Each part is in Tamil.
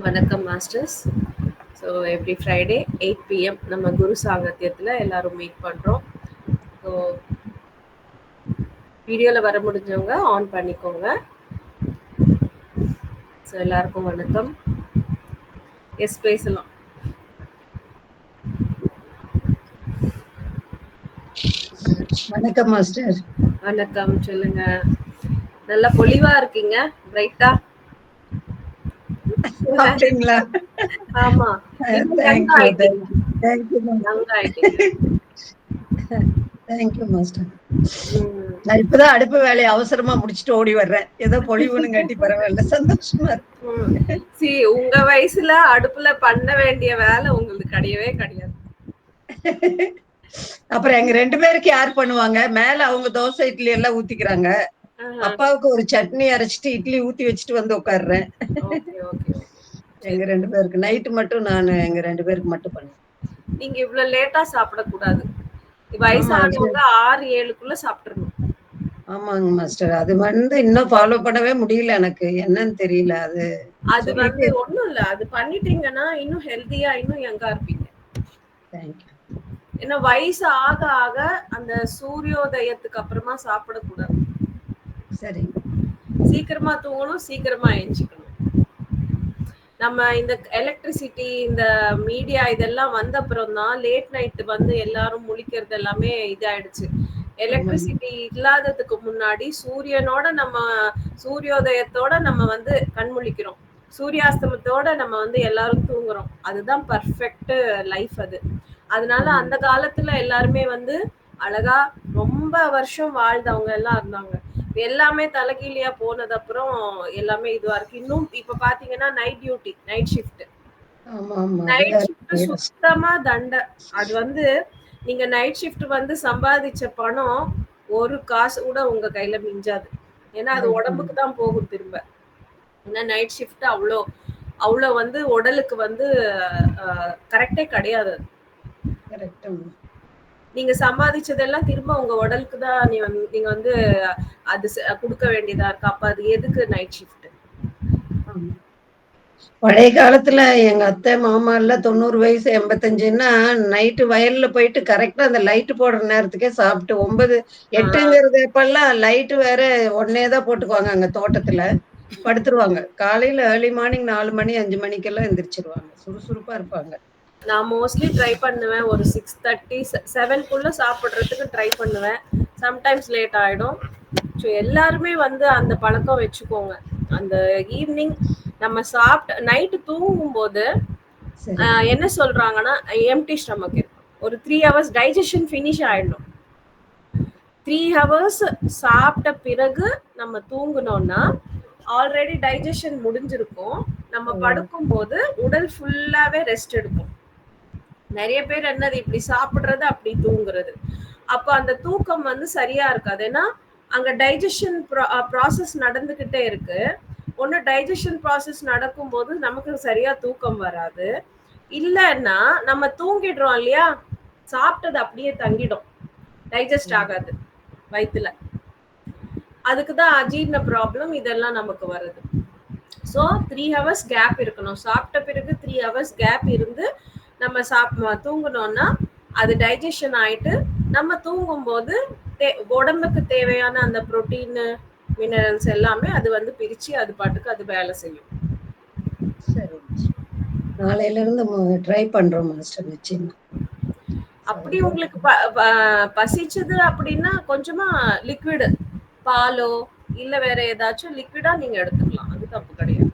வணக்கம் masters. So every Friday 8 PM நம்ம குரு சாங்கத்தியத்தில் எல்லாரும் மீட் பண்ணுறோம். ஸோ வீடியோவில் வர முடிஞ்சவங்க ஆன் பண்ணிக்கோங்க. ஸோ எல்லாருக்கும் வணக்கம். எஸ், பேசலாம். வணக்கம் மாஸ்டர். வணக்கம், சொல்லுங்க. நல்லா பொலிவா இருக்கீங்க, பிரைட்டா. அப்படிங்களா? ஆமா, தேங்க்யூ மாஸ்டர். நான் இப்பதான் அடுப்பு வேலையை அவசரமா முடிச்சுட்டு ஓடி வர்றேன். ஏதோ பொலிவுன்னு கட்டி பரவாயில்ல, சந்தோஷமா இருக்கு. உங்க வயசுல அடுப்புல பண்ண வேண்டிய வேலை உங்களுக்கு கிடையவே கிடையாது. அப்புறம் எங்க 2 பேருக்கு யார் பண்ணுவாங்க? மேல அவங்க தோசை இட்லி எல்லாம் ஊத்திக்கிறாங்க. அப்பாவுக்கு ஒரு சட்னி அரைச்சிட்டு இட்லி ஊத்தி வச்சுட்டு வந்து உட்காடுறேன். எங்க 2 பேருக்கு நைட்டு மட்டும் நான் எங்க 2 பேருக்கு மட்டும் பண்ணுவேன். நீங்க இவ்வளவு லேட்டா சாப்பிடக்கூடாது. வயசானவங்க 6-7க்குள்ள சாப்பிட்டுறணும். ஆமாங்க மாஸ்டர். அது இன்னும் ஃபாலோ பண்ணவே முடியல எனக்கு. என்னன்னு தெரியல. அது ஒண்ணும் இல்ல. அது பண்ணிட்டீங்கன்னா இன்னும் ஹெல்தியா, இன்னும் யங்கா இருப்பீங்க. தேங்க்யூ. ஏன்னா வயசு ஆக ஆக அந்த சூரியோதயத்துக்கு அப்புறமா சாப்பிடக்கூடாது. சரி. சீக்கிரமா தூங்கணும், சீக்கிரமா எழுஞ்சிக்கணும். நம்ம இந்த எலக்ட்ரிசிட்டி, இந்த மீடியா இதெல்லாம் வந்த அப்புறம் தான் லேட் நைட் எல்லாரும் முழிக்கிறது எல்லாமே இதாயிடுச்சு. எலக்ட்ரிசிட்டி இல்லாததுக்கு முன்னாடி சூரியோதயத்தோட நம்ம கண் முழிக்கிறோம். சூரியாஸ்தமத்தோட நம்ம எல்லாரும் தூங்குறோம். அதுதான் பர்ஃபெக்ட் லைஃப் அது. அதனால அந்த காலத்துல எல்லாருமே அழகா ரொம்ப வருஷம் வாழ்ந்தவங்க எல்லாம் இருந்தாங்க. எல்லாமே தலைகீழியா போனது அப்புறம் எல்லாமே இதுவா இருக்கு. இன்னும் இப்ப பாத்தீங்கன்னா நைட் டியூட்டி, நைட் ஷிஃப்ட் சுத்தமா தண்டை. அது நீங்க நைட் ஷிஃப்ட் சம்பாதிச்ச பணம் ஒரு காசு கூட உங்க கையில மிஞ்சாது. ஏன்னா அது உடம்புக்கு தான் போகும் திரும்ப. ஏன்னா நைட் ஷிஃப்ட் அவ்வளோ உடலுக்கு கரெக்டே கிடையாது. நீங்க சம்பாதிச்சதெல்லாம் திரும்ப உங்க உடலுக்கு தான் நீங்க அது கொடுக்க வேண்டியதா இருக்கு. அப்ப அது எதுக்கு நைட் ஷிஃப்ட்? பழைய காலத்துல எங்க அத்தை மாமா எல்லாம் 90 வயசு 85ன்னா நைட்டு வயல்ல போயிட்டு கரெக்டா அந்த லைட் போடுற நேரத்துக்கே சாப்பிட்டு 9-8ங்கிறது இப்பெல்லாம் லைட்டு வேற ஒன்னேதான் போட்டுக்குவாங்க. அங்க தோட்டத்துல படுத்துருவாங்க. காலையில ஏர்லி மார்னிங் 4 மணி 5 மணிக்கெல்லாம் எந்திரிச்சிருவாங்க. சுறுசுறுப்பா இருப்பாங்க. நான் மோஸ்ட்லி ட்ரை பண்ணுவேன். ஒரு 6:30 7க்குள்ள சாப்பிடுறதுக்கு ட்ரை பண்ணுவேன். சம்டைம்ஸ் லேட் ஆயிடும். ஸோ எல்லாருமே அந்த பழக்கம் வச்சுக்கோங்க. அந்த ஈவினிங் நம்ம சாப்பிட்டு நைட்டு தூங்கும் போது என்ன சொல்றாங்கன்னா எம்டி ஸ்டமக் இருக்கும். ஒரு 3 hours டைஜஷன் ஃபினிஷ் ஆயிடணும். 3 hours சாப்பிட்ட பிறகு நம்ம தூங்கணும்னா ஆல்ரெடி டைஜஷன் முடிஞ்சிருக்கும். நம்ம படுக்கும் போது உடல் ஃபுல்லாவே ரெஸ்ட் எடுக்கும். நிறைய பேர் என்னது இப்படி சாப்பிடுறது அப்படி தூங்குறது. அப்ப அந்த தூக்கம் சரியா இருக்காது. ஏன்னா அங்க டைஜஷன் ப்ராசஸ் நடந்துகிட்டே இருக்கு. ஒண்ணு டைஜஷன் ப்ராசஸ் நடக்கும் போது நமக்கு சரியா தூக்கம் வராது. இல்லைன்னா நம்ம தூங்கிடுறோம் இல்லையா, சாப்பிட்டது அப்படியே தங்கிடும், டைஜஸ்ட் ஆகாது வயிற்றுல. அதுக்குதான் அஜீர்ண ப்ராப்ளம் இதெல்லாம் நமக்கு வருது. ஸோ 3 hours கேப் இருக்கணும். சாப்பிட்ட பிறகு 3 hours கேப் இருந்து நம்ம தூங்கணும்னா அது டைஜஷன் ஆயிட்டு நம்ம தூங்கும் போது உடம்புக்கு தேவையான அந்த புரோட்டீன் மினரல்ஸ் எல்லாமே அது பிரிச்சு அது பாட்டுக்கு அது வேலை செய்யும். சரி, நாளையில இருந்து ட்ரை பண்றோம் மாஸ்டர். நிச்சயமா. அப்படி உங்களுக்கு பசிச்சது அப்படின்னா கொஞ்சமா லிக்விட் பாலோ இல்ல வேற ஏதாச்சும் லிக்விடா நீங்க எடுத்துக்கலாம். அது தப்பு கிடையாது.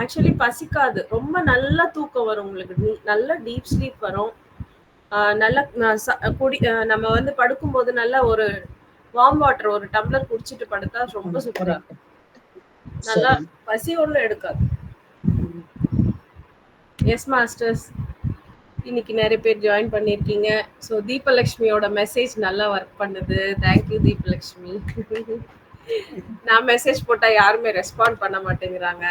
ஆக்சுவலி பசிக்காது. ரொம்ப நல்லா தூக்கம் வரும் உங்களுக்கு. நல்ல டீப் ஸ்லீப் வரும். நல்லா நம்ம படுக்கும் போது நல்ல ஒரு வார்ம் வாட்டர் ஒரு டம்ளர் குடிச்சிட்டு படுத்தா ரொம்ப சூப்பரா இருக்கும். நல்லா பசி ஒண்ணும் எடுக்காது. எஸ் மாஸ்டர்ஸ், இன்னைக்கு நிறைய பேர் ஜாயின் பண்ணிருக்கீங்க. ஸோ தீபலட்சுமியோட மெசேஜ் நல்லா ஒர்க் பண்ணுது. தேங்க்யூ தீபலட்சுமி. நான் மெசேஜ் போட்டா யாருமே ரெஸ்பாண்ட் பண்ண மாட்டேங்கிறாங்க.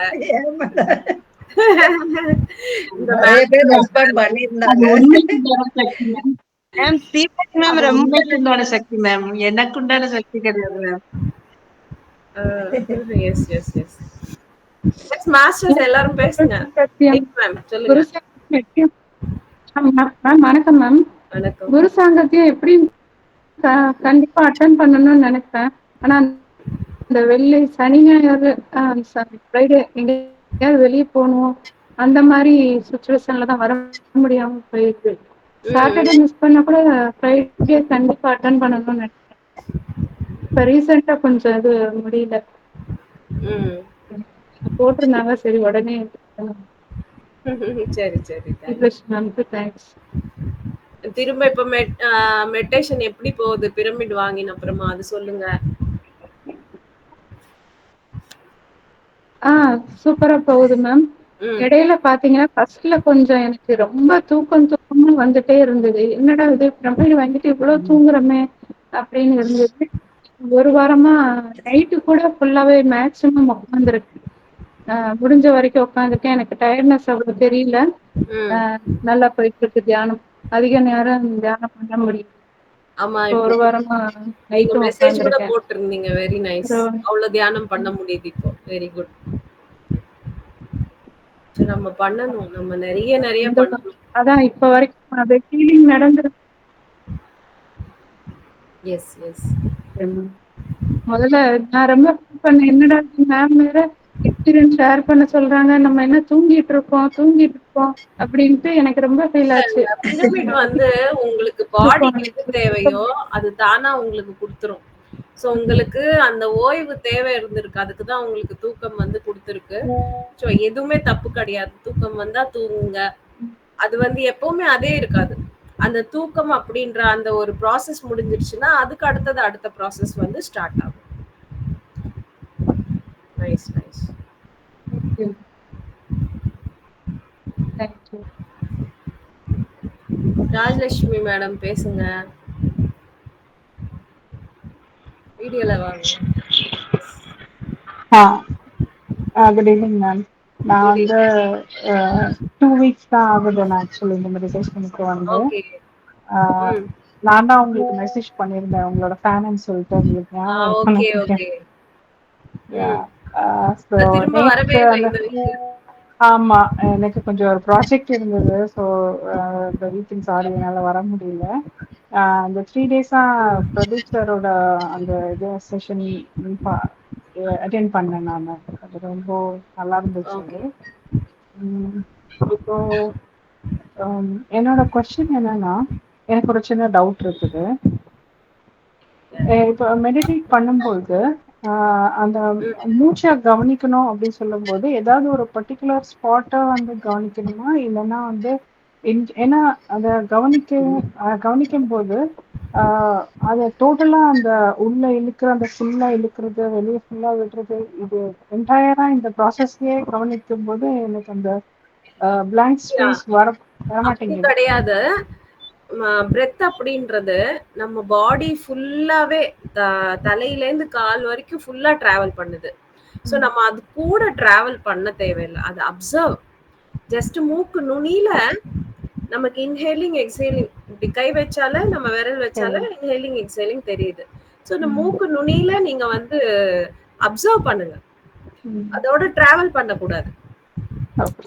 ரொம்ப உண்டான சக்தி மேம், எனக்கு உண்டான சக்தி கிடையாது ma'am. Yes yes yes. Yes masters எல்லாரும் குரு பேசுங்க. சாங்கத்தியம் எஸ் மேம் சொல்லுங்க. குரு சாங்கத்தியம் மேம் வணக்கம் மேம். வணக்கம். குரு சாங்கத்தியம் எப்படி கண்டிப்பா அட்டன் பண்ணணும்னு நினைப்பேன். ஆனா இந்த வெள்ளி சனி ஞாயிறு ஃப்ரைடே எங்கேயாவது வெளியே போகணும் அந்த மாதிரி சுச்சுவேஷன்ல தான் வர முடியாம போயிருக்கு. சாட்டர்டே மிஸ் பண்ணா கூட ஃப்ரைடே கண்டிப்பா அட்டன் பண்ணணும்னு நினைப்பேன். இப்ப ரீசெண்டா கொஞ்சம் இது முடியல போட்டிருந்தாங்க, சரி உடனே சரி சரி. மேம்க்கு தேங்க்ஸ். திரும்ப இப்ப மெடிடேஷன் எப்படி போகுது பிரமிட் வாங்கின அப்புறமா அது சொல்லுங்க. சூப்பரா போகுது மேம். இடையில பாத்தீங்கன்னா ஃபர்ஸ்ட்ல கொஞ்சம் எனக்கு ரொம்ப தூக்கமா வந்துட்டே இருந்தது. என்னடா இது பிரமிட் வாங்கிட்டு இவ்வளவு தூங்குறமே அப்படின்னு இருந்தது. ஒரு வாரமா நைட்டு கூட ஃபுல்லாவே மேக்சிமம் உட்காந்துருக்கு. முடிஞ்ச வரைக்கும் உட்காந்துருக்கேன். எனக்கு டயர்ட்னஸ் அவ்வளவு தெரியல. நல்லா போயிட்டு இருக்கு தியானம். அதிக நேரம் தியானம் பண்ண முடியும். ஆமா, ஒரு வாரமா நீங்க நைட்டும் மெசேஜ் கூட உட்காந்துருக்கேன். போட்டிருந்தீங்க. Very nice. அவ்வளவு தியானம் பண்ண முடியுது இப்போ. Very good. நம்ம பண்ணணும். நம்ம நிறைய பண்ணணும். அதான் இப்ப வரைக்கும் அது ஃபீலிங் நடந்துருக்கு. Yes yes. முதல்ல நான் ரொம்ப பண்ணேன், என்னடா மேம் வேற எக்ஸ்பீரியன்ஸ் ஷேர் பண்ண சொல்றாங்க, நம்ம என்ன தூங்கிட்டு இருக்கோம் அப்படின்ட்டு எனக்கு ரொம்ப ஃபீல் ஆச்சு. பிரமிட் வந்து உங்களுக்கு பாடிக்கு எது தேவையோ அது தானா உங்களுக்கு கொடுத்துரும். சோ உங்களுக்கு அந்த ஓய்வு தேவை இருந்திருக்கு. அதுக்கு தான் உங்களுக்கு தூக்கம் வந்து கொடுத்துருக்கு. சோ எதுவுமே தப்பு கிடையாது. தூக்கம் வந்தா தூங்குங்க. அது வந்து எப்பவுமே அதே இருக்காது. அந்த தூக்கம் அப்படின்ற அந்த ஒரு ப்ராசஸ் முடிஞ்சிருச்சுன்னா அதுக்கு அடுத்த ப்ராசஸ் வந்து ஸ்டார்ட் ஆகும். Nice nice. ராஜலட்சுமி மேடம் பேசுங்க. வீடியோல வாங்க. Good evening ma'am. நான் வந்து 2 வீக்ஸ் தான் ஆகுது நான் ஆக்சுவலி இந்த மெடிடேஷனுக்கு வந்து. நான் தான் உங்களுக்கு மெசேஜ் பண்ணியிருந்தேன் உங்களோட ஃபேன்னு சொல்லிட்டு உங்களுக்கு ஞாபகம். திரும்ப வரவே இல்லை. ஆமா, எனக்கு கொஞ்சம் ஒரு ப்ராஜெக்ட் இருந்தது. ஸோ இந்த வீக்கெண்ட் சாரி என்னால் வர முடியல. அந்த 3 டேஸா பிரதீப் சாரோட அந்த இது செஷன் அட்டென்ட் பண்ணேன் நான். அது ரொம்ப நல்லா இருந்துச்சு. இப்போ என்னோட கொஸ்டின் என்னன்னா, எனக்கு ஒரு சின்ன டவுட் இருக்குது. இப்போ மெடிடேட் பண்ணும்போது அந்த மூச்சை கவனிக்கணும் அப்படின்னு சொல்லும்போது ஏதாவது ஒரு பர்டிகுலர் ஸ்பாட்டை வந்து கவனிக்கணுமா, இல்லைன்னா வந்து ஏன்னா அதை கவனிக்கும் போது அதை டோட்டலா அந்த உள்ள இழுக்கிற அந்த ஃபுல்லா இழுக்கிறது, வெளியே ஃபுல்லா விடுறது, இது என்டையரா இந்த ப்ராசஸ்லயே கவனிக்கும் போது எனக்கு அந்த பிளாங்க் ஸ்பேஸ் வரமாட்டேங்குது. கிடையாது. பிரெத் அப்படின்றது நம்ம பாடி ஃபுல்லாவே தலையில இருந்து கால் வரைக்கும் ஃபுல்லா டிராவல் பண்ணுது. சோ நம்ம அது கூட டிராவல் பண்ண தேவையில்லை. அது அப்சர்வ். ஜஸ்ட் மூக்கு நுனியில நமக்கு இன்ஹேலிங் எக்ஸேலிங் இப்படி கை வச்சால நம்ம விரல் வச்சால இன்ஹேலிங் எக்ஸேலிங் தெரியுது. சோ இந்த மூக்கு நுனியில நீங்க வந்து அப்சர்வ் பண்ணுங்க. அதோட டிராவல் பண்ணக்கூடாது.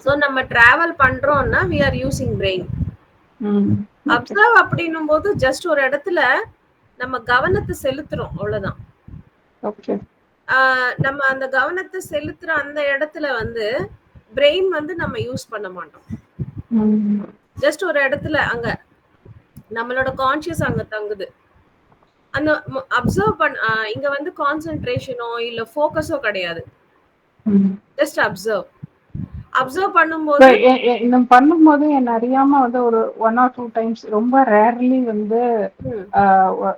சோ நம்ம டிராவல் பண்றோம்னா we are using brain. Observe அப்படின்னும் போது ஜஸ்ட் ஒரு இடத்துல நம்ம கவனத்தை செலுத்துறோம், அவ்வளவுதான். நம்ம அந்த கவனத்தை செலுத்துற அந்த இடத்துல வந்து பிரெயின் வந்து நம்ம யூஸ் பண்ண மாட்டோம். ஜஸ்ட் ஒரு இடத்துல அங்க நம்மளோட கான்சியஸ் அங்க தங்குது. அந்த அப்சர்வ் இங்க வந்து கான்சென்ட்ரேஷனோ இல்ல ஃபோக்கஸோ கிடையாது. ஜஸ்ட் அப்சர்வ் பண்ணும்போது என்ன அறியாம வந்து ஒரு 1 or 2 டைம்ஸ் ரொம்ப ரேர்லி வந்து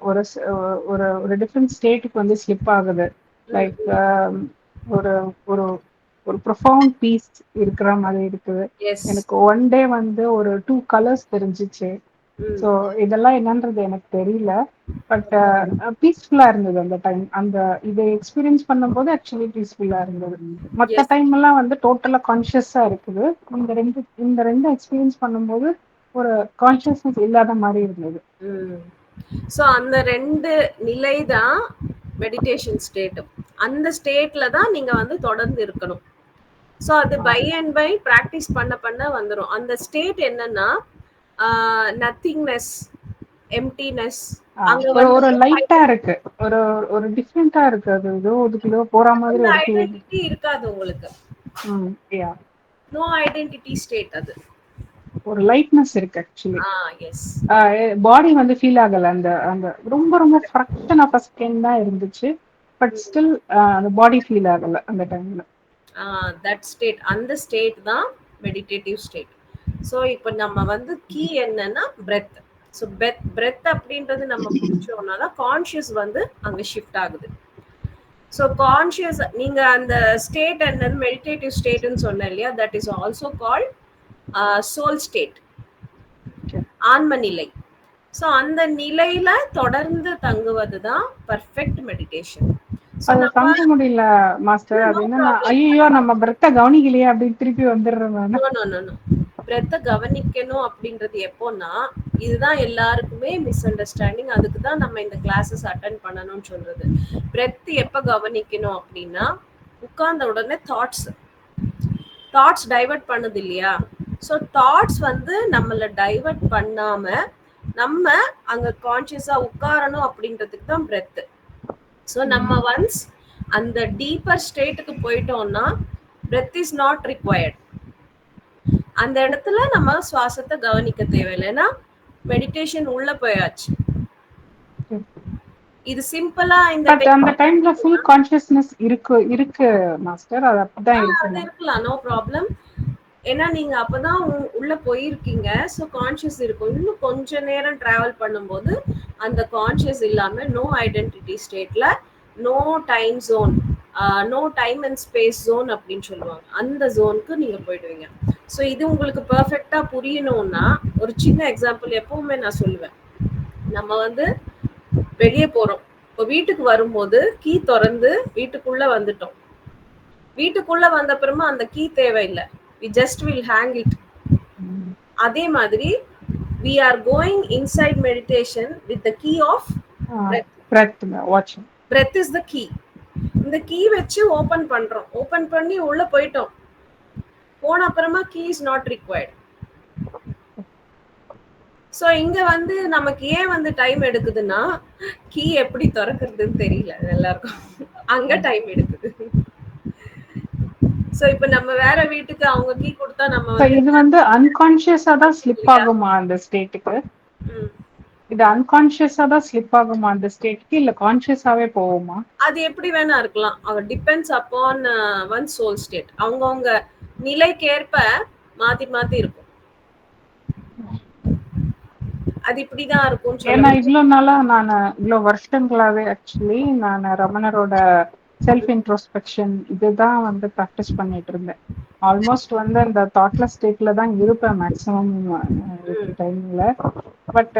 ஒரு ஒரு டிஃபரெண்ட் ஸ்டேட்டுக்கு வந்து ஸ்லிப் ஆகுது. லைக் ஒரு ஒரு ஒரு ப்ரொஃபவுண்ட் பீஸ் இருக்கிற மாதிரி இருக்குது. எனக்கு ஒன் டே வந்து ஒரு 2 கலர்ஸ் தெரிஞ்சிச்சு. ஸோ இதெல்லாம் என்னன்றது எனக்கு தெரியல. பட் பீஸ்ஃபுல்லா இருந்தது அந்த டைம். அந்த இதை எக்ஸ்பீரியன்ஸ் பண்ணும்போது ஆக்சுவலி பீஸ்ஃபுல்லா இருந்தது. மற்ற டைம் எல்லாம் வந்து டோட்டலா கான்ஷியஸா இருக்குது. இந்த ரெண்டு எக்ஸ்பீரியன்ஸ் பண்ணும்போது ஒரு கான்ஷியஸ்னஸ் இல்லாத மாதிரி இருந்தது. சோ அந்த ரெண்டு நிலை தான் மெடிடேஷன் ஸ்டேட். அந்த ஸ்டேட்ல தான் நீங்க வந்து தொடர்ந்து இருக்கணும். ஸோ அது பை அண்ட் பை ப்ராக்டிஸ் பண்ண பண்ண வந்துடும். அந்த ஸ்டேட் என்னன்னா நத்திங்னஸ், எம்டினஸ், அங்க ஒரு வந்து ஒரு லைட்டா இருக்கு, ஒரு ஒரு டிஃப்ரெண்டா இருக்கு. அது ஏதோ இதுக்குள்ளோ போற மாதிரி அந்த ஒரு ஃபீலிங். ஐடென்டிட்டி இருக்காது உங்களுக்கு. யா, நோ ஐடென்டிட்டி ஸ்டேட் அது. ஒரு லைட்னஸ் இருக்கு ஆக்சுவலி. எஸ். பாடி வந்து ஃபீல் ஆகல. அந்த அந்த ரொம்ப ரொம்ப ஃப்ராக்ஷன் ஆஃப் அ செகண்ட் தான் இருந்துச்சு. பட் ஸ்டில் அந்த பாடி ஃபீல் ஆகல அந்த டைம்ல. தட் ஸ்டேட், அந்த ஸ்டேட் தான் மெடிடேட்டிவ் ஸ்டேட். ஸோ இப்போ நம்ம வந்து கீ என்னன்னா பிரெத். ஸோ பிரெத் அப்படின்றது நம்ம பிடிச்சோம்னா தான் கான்ஷியஸ் வந்து அங்கே ஷிஃப்ட் ஆகுது. ஸோ கான்ஷியஸ் நீங்க அந்த ஸ்டேட் என்னன்னு மெடிடேட்டிவ் ஸ்டேட்னு சொன்னேன் இல்லையா, that is also called soul state, ஆன்ம நிலை. ஸோ அந்த நிலையில தொடர்ந்து தங்குவது தான் பர்ஃபெக்ட் மெடிடேஷன். அது தங்க முடியல மாஸ்டர். அது என்னன்னா ஐயோ நம்ம பிரெத்த கவனிக்கலையே அப்படின்னு திருப்பி வந்துடுறேன். பிரெத்த கவனிக்கணும் அப்படின்றது எப்போன்னா, இதுதான் எல்லாருக்குமே மிஸ் அண்டர்ஸ்டாண்டிங். அதுக்கு தான் நம்ம இந்த கிளாஸஸ் அட்டென்ட் பண்ணணும்னு சொல்றது. பிரெத் எப்ப கவனிக்கணும் அப்படின்னா, உட்கார்ந்த உடனே தாட்ஸ் டைவர்ட் பண்ணுது இல்லையா. ஸோ தாட்ஸ் வந்து நம்மள டைவர்ட் பண்ணாம நம்ம அங்க கான்சியஸா உட்காரணும் அப்படின்றதுக்கு தான் பிரெத். ஸோ நம்ம ஒன்ஸ் அந்த டீப்பர் ஸ்டேட்டுக்கு போயிட்டோம்னா பிரெத் இஸ் நாட் ரிக்வயர்ட். அந்த இடத்துல நம்ம சுவாசத்தை கவனிக்க தேவையில்லைன்னா மெடிடேஷன் உள்ள போயாச்சு. இது சிம்பிளா இந்த அந்த டைம்ல ஃபுல் கான்ஷியஸ்னஸ் இருக்கு மாஸ்டர். அது அப்படிதான் இருக்கு. இருக்கலாம், நோ ப்ராப்ளம். ஏன்னா நீங்க அப்பதான் உள்ள போயிருக்கீங்க. ஸோ கான்ஷியஸ் இருக்கும். இன்னும் கொஞ்ச நேரம் டிராவல் பண்ணும்போது அந்த கான்ஷியஸ் இல்லாம நோ ஐடென்டிட்டி ஸ்டேட்ல, no time zone, no time and space zone அப்படின்னு சொல்லுவாங்க, அந்த ஜோனுக்கு நீங்க போயிடுவீங்க. ஸோ இது உங்களுக்கு பெர்ஃபெக்டா புரியணும்னா ஒரு சின்ன எக்ஸாம்பிள் எப்பவுமே நான் சொல்லுவேன். நம்ம வந்து வெளியே போறோம். இப்போ வீட்டுக்கு வரும்போது கீ திறந்து வீட்டுக்குள்ள வந்துட்டோம். வீட்டுக்குள்ள வந்த அப்புறமா அந்த கீ தேவையில்லை, we just will hang it. அதே மாதிரி we are going inside meditation with the key of breath is the key. இந்த கீ வச்சு ஓபன் பண்றோம். ஓபன் பண்ணி உள்ள போயிட்டோம். போன அப்புறமா key is not required. So இங்க வந்து நமக்கு ஏன் வந்து டைம் எடுக்குதுன்னா, கீ எப்படி திறக்கிறதுன்னு தெரியல எல்லாருக்கும். அங்க டைம் எடுக்குது. சோ இப்போ நம்ம வேற வீட்டுக்கு அவங்க கீ கொடுத்தா நம்ம இது வந்து அன்கான்ஷியஸா தான் ஸ்லிப் ஆகுமா அந்த ஸ்டேட்டுக்கு? இது அன்கான்ஷியஸா தான் ஸ்லிப் ஆகுமா அந்த ஸ்டேட்க்கு, இல்ல கான்ஷியஸாவே போகுமா? அது எப்படி வேணா இருக்கலாம். Depends upon one soul state. அவங்கவுங்க நிலைக்கேற்ப மாத்தி மாத்தி இருக்கும். அது இப்படிதான் இருக்கும். ஏன்னா இவ்வளவு நாளா நான் இவ்வளவு வருஷங்களாவே ஆக்சுவலி நான் ரமணரோட செல்ஃப் இன்ட்ரோஸ்பெக்ஷன் இதுதான் வந்து ப்ராக்டிஸ் பண்ணிட்டு இருந்தேன். ஆல்மோஸ்ட் வந்து அந்த தாட்லெஸ் ஸ்டேட்ல தான் இருப்பேன் மேக்ஸிமம் டைம்ல. பட்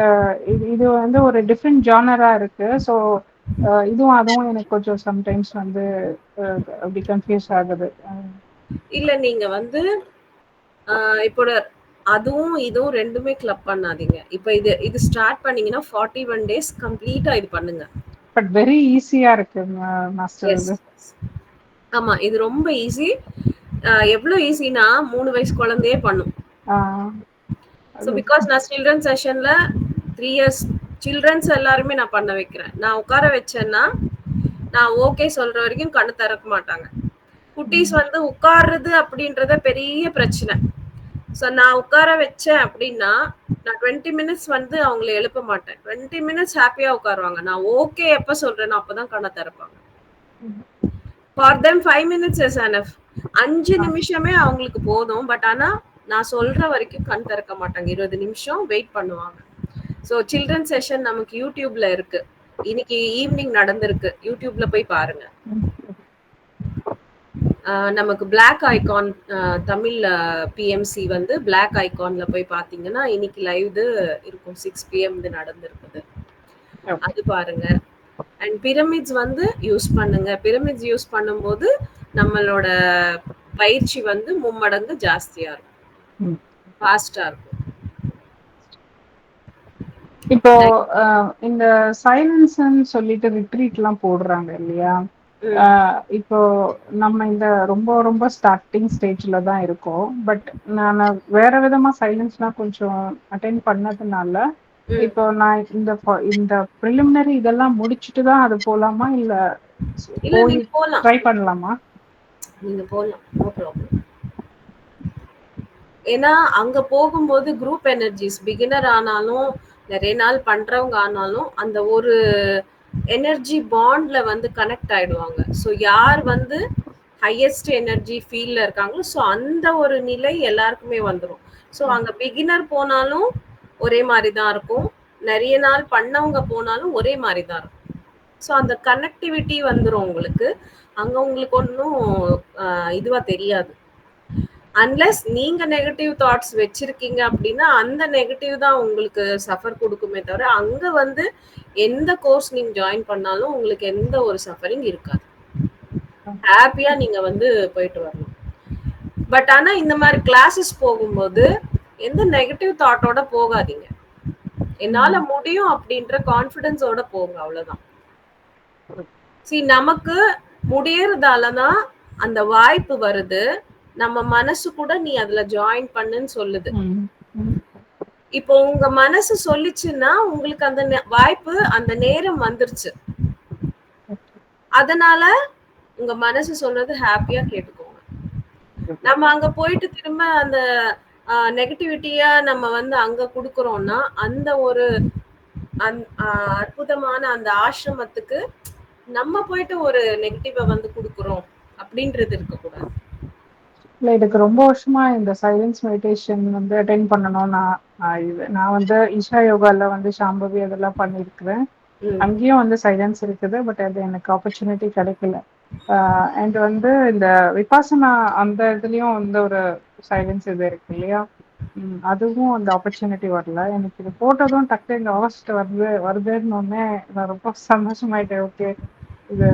இது வந்து ஒரு டிஃப்ரெண்ட் ஜானரா இருக்கு. ஸோ இதுவும் அதுவும் எனக்கு கொஞ்சம் சம்டைம்ஸ் வந்து அப்படி கன்ஃபியூஸ் ஆகுது. இல்ல நீங்க வந்து இப்போ அதுவும் இதுவும் ரெண்டுமே கிளப் பண்ணாதீங்க. இப்போ இது ஸ்டார்ட் பண்ணீங்கன்னா 41 days கம்ப்ளீட்டா இது பண்ணுங்க. பட் வெரி ஈஸியா இருக்கு மாஸ்டர். ஆமா, இது ரொம்ப ஈஸி. எவ்வளவு ஈஸினா 3 வயசு குழந்தையே பண்ணும். ஸோ பிகாஸ் நான் சில்ட்ரன் செஷன்ல 3 years சில்ட்ரன்ஸ் எல்லாருமே நான் பண்ண வைக்கிறேன். நான் உட்கார வச்சேன்னா நான் ஓகே சொல்ற வரைக்கும் கண்ணு திறக்க மாட்டாங்க. குட்டீஸ் வந்து உட்கார்றது அப்படின்றத பெரிய பிரச்சனை. ஸோ நான் உட்கார வச்சேன் அப்படின்னா நான் 20 minutes வந்து அவங்களை எழுப்ப மாட்டேன். 20 minutes ஹாப்பியா உட்காருவாங்க. நான் ஓகே எப்ப சொல்றேன்னு அப்பதான் கண்ணை திறப்பாங்க. For them 5 minutes is enough. 5 நிமிஷமே அவங்களுக்கு போதும். பட் ஆனா நான் சொல்ற வரைக்கும் கண் திறக்க மாட்டாங்க. 20 நிமிஷம் வெயிட் பண்ணுவாங்க. ஸோ சில்ட்ரன் செஷன் நமக்கு யூடியூப்ல இருக்கு. இன்னைக்கு ஈவினிங் நடந்திருக்கு. யூடியூப்ல போய் பாருங்க. நமக்கு பிளாக் ஐகான் தமிழ் பிஎம்சி வந்து பிளாக் ஐகான்ல போய் பாத்தீங்கன்னா இன்னைக்கு லைவ் இருக்கும். 6 PM நடந்திருக்குது. அது பாருங்க. அண்ட் பிரமிட்ஸ் வந்து யூஸ் பண்ணுங்க. பிரமிட்ஸ் யூஸ் பண்ணும்போது நம்மளோட பயிற்சி வந்து 3 மடங்கு ஜாஸ்தியா இருக்கும், ஃபாஸ்டா இருக்கும். இப்போ இந்த சைலன்ஸ்ன்னு சொல்லிட்டு ரிட்ரீட் எல்லாம் போடுறாங்க இல்லையா? இப்போ நம்ம இந்த ரொம்ப ரொம்ப ஸ்டார்டிங் ஸ்டேஜ்ல தான் இருக்கோம். பட் நான் வேற விதமா சைலன்ஸ்லாம் கொஞ்சம் அட்டென்ட் பண்ணதுனால, இப்போ நான் இந்த ப்ரிலிமினரி இதெல்லாம் முடிச்சுட்டு தான் அது போலாமா? இல்ல இல்ல போய் நீங்க போலாம். ட்ரை பண்ணலாமா? நீங்க போலாம். No problem. ஏன்னா அங்க போகும்போது குரூப் எனர்ஜிஸ் பிகினர் ஆனாலும் நிறைய நாள் பண்றவங்க ஆனாலும் அந்த ஒரு எனர்ஜி பாண்ட்ல வந்து கனெக்ட் ஆயிடுவாங்க. ஸோ யார் வந்து ஹையஸ்ட் எனர்ஜி ஃபீல்ட்ல இருக்காங்களோ ஸோ அந்த ஒரு நிலை எல்லாருக்குமே வந்துடும். ஸோ அங்க பிகினர் போனாலும் ஒரே மாதிரி தான் இருக்கும், நிறைய நாள் பண்ணவங்க போனாலும் ஒரே மாதிரி தான் இருக்கும். ஸோ அந்த கனெக்டிவிட்டி வந்துடும் உங்களுக்கு. அங்க உங்களுக்கு ஒன்றும் இதுவா தெரியாது. அன்லெஸ் நீங்க நெகட்டிவ் தாட்ஸ் வச்சிருக்கீங்க அப்படின்னா அந்த நெகட்டிவ் தான் உங்களுக்கு சஃபர் கொடுக்குமே தவிர அங்க வந்து எந்த கோர்ஸ் நீங்க ஜாயின் பண்ணாலும் உங்களுக்கு எந்த ஒரு சஃபரிங் இருக்காது. ஹாப்பியா நீங்க வந்து போயிட்டு வரலாம். பட் ஆனா இந்த மாதிரி கிளாஸஸ் போகும்போது எந்த நெகட்டிவ் தாட்டோட போகாதீங்க. என்னால முடியும் அப்படின்ற கான்ஃபிடன்ஸோட போங்க, அவ்வளவுதான். நமக்கு முடியறதாலதான் அந்த வாய்ப்பு வருது. நம்ம மனசு கூட நீ அதுல ஜாயின் பண்ணுன்னு சொல்லுது. இப்போ உங்க மனசு சொல்லிச்சுன்னா உங்களுக்கு அந்த வாய்ப்பு அந்த நேரம் வந்துருச்சு. அதனால உங்க மனசு சொல்றது ஹாப்பியா கேட்டுக்கோங்க. நம்ம அங்க போயிட்டு திரும்ப அந்த நெகட்டிவிட்டியா நம்ம வந்து அங்க குடுக்குறோம்னா அந்த ஒரு அற்புதமான அந்த ஆசிரமத்துக்கு நம்ம போயிட்டு ஒரு நெகட்டிவ வந்து குடுக்குறோம் அப்படின்றது இருக்கக்கூடாது. இல்லை, இதுக்கு ரொம்ப வருஷமா இந்த சைலன்ஸ் மெடிடேஷன் வந்து அட்டென்ட் பண்ணணும். நான் வந்து ஈஷா யோகால வந்து சாம்பவி அதெல்லாம் பண்ணியிருக்கிறேன். அங்கேயும் வந்து சைலன்ஸ் இருக்குது. பட் அது எனக்கு ஆப்பர்ச்சுனிட்டி கிடைக்கல. அண்ட் வந்து இந்த விபாசனா அந்த இதுலயும் வந்து ஒரு சைலன்ஸ் இது இருக்கு இல்லையா, அதுவும் அந்த ஆப்பர்ச்சுனிட்டி வரல. எனக்கு இது போட்டதும் டக்கு எங்க ஆகஸ்ட் வருதுன்னு நான் ரொம்ப சந்தோஷமாயிட்டேன். ஓகே, இது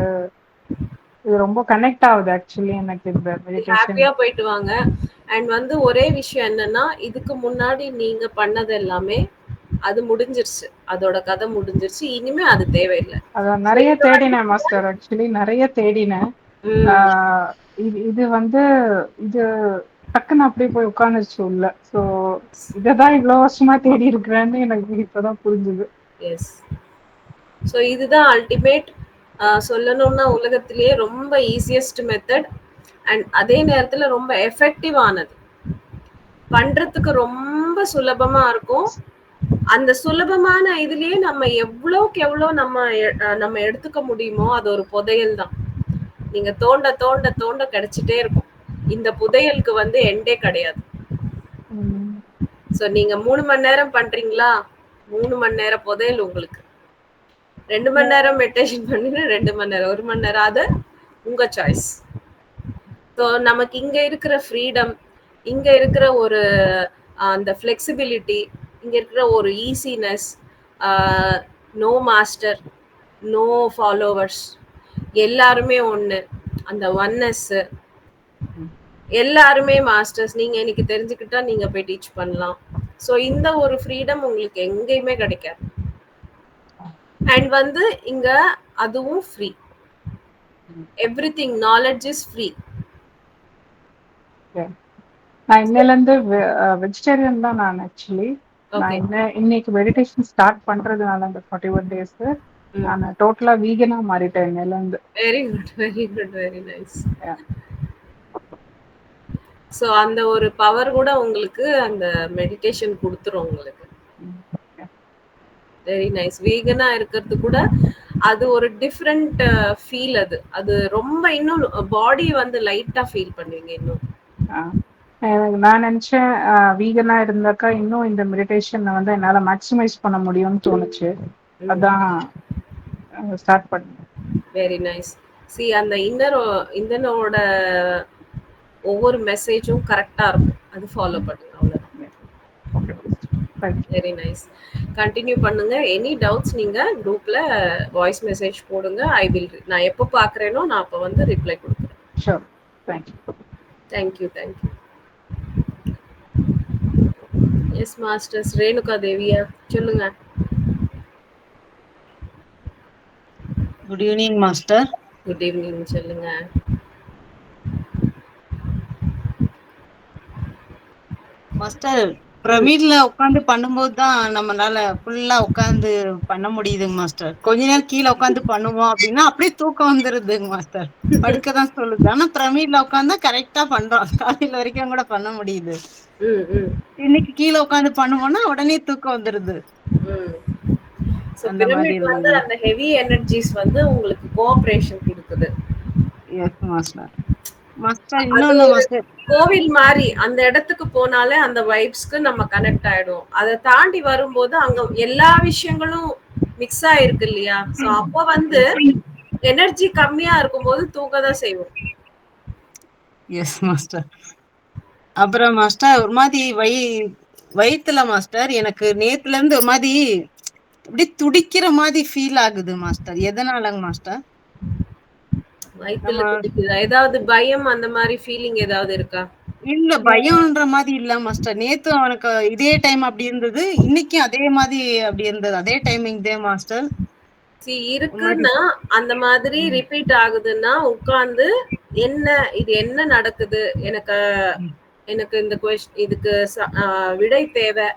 ரொம்ப கனெக்ட் ஆகுது ஆக்சுவலி எனக்கு இந்த மெடிடேஷன். ஹாப்பியா போயிட்டு வாங்க. அண்ட் வந்து ஒரே விஷயம் என்னன்னா, இதுக்கு முன்னாடி நீங்க பண்ணது எல்லாமே அது முடிஞ்சிருச்சு, அதோட கதை முடிஞ்சிருச்சு. இனிமே அது தேவையில்லை. அதான் நிறைய தேடினேன் மாஸ்டர், ஆக்சுவலி நிறைய தேடினேன். இது வந்து இது டக்குன்னு அப்படியே போய் உட்காந்துருச்சு உள்ள. ஸோ இததான் இவ்வளவு வருஷமா தேடி இருக்கிறேன்னு எனக்கு இப்பதான் புரிஞ்சுது. எஸ். ஸோ இதுதான் அல்டிமேட். சொல்லணும்னா உலகத்திலேயே ரொம்ப ஈஸியஸ்ட் மெத்தட் அண்ட் அதே நேரத்துல ரொம்ப எஃபெக்டிவ் ஆனது. பண்றதுக்கு ரொம்ப சுலபமா இருக்கும். அந்த சுலபமான இதுலயே நம்ம எவ்வளவுக்கு எவ்வளவு நம்ம எடுத்துக்க முடியுமோ அது ஒரு புதையல் தான். நீங்க தோண்ட தோண்ட தோண்ட கிடைச்சிட்டே இருக்கும். இந்த புதையலுக்கு வந்து எண்டே கிடையாது. சோ நீங்க 3 மணி நேரம் பண்றீங்களா, 3 மணி நேரம் புதையல் உங்களுக்கு. 2 மணி நேரம் மெடிடேஷன் பண்ணீங்க, 2 மணி நேரம், 1 மணி நேரம், அது உங்க சாய்ஸ். ஸோ நமக்கு இங்க இருக்கிற ஃப்ரீடம், இங்க இருக்கிற ஒரு அந்த ஃப்ளெக்சிபிலிட்டி, இங்க இருக்கிற ஒரு easiness, no master no followers, எல்லாருமே ஒண்ணு, அந்த ஒன்னஸ், எல்லாருமே மாஸ்டர்ஸ். நீங்க இன்னைக்கு தெரிஞ்சுக்கிட்டா நீங்க போய் டீச் பண்ணலாம். ஸோ இந்த ஒரு ஃப்ரீடம் உங்களுக்கு எங்கேயுமே கிடைக்காது. அண்ட் வந்து இங்க அதுவும் free. Everything knowledge is free. நான் இன்னையில இருந்து வெஜிடேரியன் தான் நான் ஆக்சுவலி. நான் இன்னைக்கு மெடிடேஷன் ஸ்டார்ட் பண்றதுனால அந்த 41 days நான் டோட்டலா வீகனா மாறிட்டேன் இன்னையில இருந்து. Very good, very good, very nice. So அந்த ஒரு பவர் கூட உங்களுக்கு அந்த மெடிடேஷன் கொடுத்துரும் உங்களுக்கு. Very nice. வீகனா இருக்கிறது கூட அது ஒரு டிஃப்ரெண்ட் ஃபீல். அது ரொம்ப இன்னும் பாடி வந்து லைட்டா ஃபீல் பண்ணுவீங்க இன்னும். நான் நினைச்சேன் வீகனா இருந்தாக்கா இன்னும் இந்த மெடிடேஷன் வந்து என்னால மேக்ஸிமைஸ் பண்ண முடியும்னு தோணுச்சு. அதான் ஸ்டார்ட் பண்ணேன். Very nice. அந்த இன்னரோட ஒவ்வொரு மெசேஜும் கரெக்டா இருக்கும், அது ஃபாலோ பண்ணுங்க, அவ்வளவுதான். Very nice. கண்டினியூ பண்ணுங்க. எனி டவுட்ஸ் நீங்க குரூப்ல வாய்ஸ் மெசேஜ் போடுங்க. நான் எப்போ பாக்குறேனோ நான் அப்ப வந்து ரிப்ளை கொடுக்குறேன். Sure. Thank you. Thank you, thank you. Yes masters. Renuka தேவியா சொல்லுங்க. Good evening master. Good evening சொல்லுங்க. மாஸ்டர் பிரமிட்ல உட்காந்து பண்ணும்போது தான் நம்மளால ஃபுல்லா உட்காந்து பண்ண முடியுதுங்க மாஸ்டர். கொஞ்ச நேரம் கீழே உட்காந்து பண்ணுவோம் அப்படின்னா அப்படியே தூக்கம் வந்துருதுங்க மாஸ்டர். படுக்கதான் சொல்லுது. ஆனா பிரமிட்ல உட்காந்தா கரெக்டா பண்றோம். காலையில வரைக்கும் கூட பண்ண முடியுது. இன்னைக்கு கீழே உட்காந்து பண்ணுவோம்னா உடனே தூக்கம் வந்துருது. சோ அந்த மாதிரி பிரமிட் வந்து இருக்குங்க. அந்த ஹெவி எனர்ஜிஸ் வந்து உங்களுக்கு கோஆபரேஷன் கொடுக்குது. Yes master. மாஸ்டர் அது இன்னொன்னு ஒரு மாஸ்டர். கோவில் மாதிரி அந்த இடத்துக்கு போனாலே அந்த வைப்ஸ்க்கு நம்ம கனெக்ட் ஆயிடும். அதை தாண்டி வரும்போது அங்க எல்லா விஷயங்களும் மிக்ஸ் ஆயிருக்கு இல்லையா? சோ அப்ப வந்து எனர்ஜி கம்மியா இருக்கும்போது தூங்கதான் செய்வோம். Yes master. அப்புறம் மாஸ்டர் ஒரு மாதிரி வயித்துல மாஸ்டர் எனக்கு நேத்துல இருந்து ஒரு மாதிரி அப்படியே துடிக்கிற மாதிரி ஃபீல் ஆகுது மாஸ்டர். எதனாலங்க மாஸ்டர்? வயித்துல துடிக்குதா? ஏதாவது பயம் அந்த மாதிரி ஃபீலிங் ஏதாவது இருக்கா? இல்ல பயம்ன்ற மாதிரி இல்ல மாஸ்டர். நேத்து அவனுக்கு இதே டைம் அப்படி இருந்தது, இன்னைக்கும் அதே மாதிரி அப்படி இருந்தது. அதே டைமிங் தான் மாஸ்டர். இருக்குன்னா அந்த மாதிரி ரிப்பீட் ஆகுதுன்னா உட்கார்ந்து என்ன இது என்ன நடக்குது, எனக்கு எனக்கு இந்த இதுக்கு விடை தேவை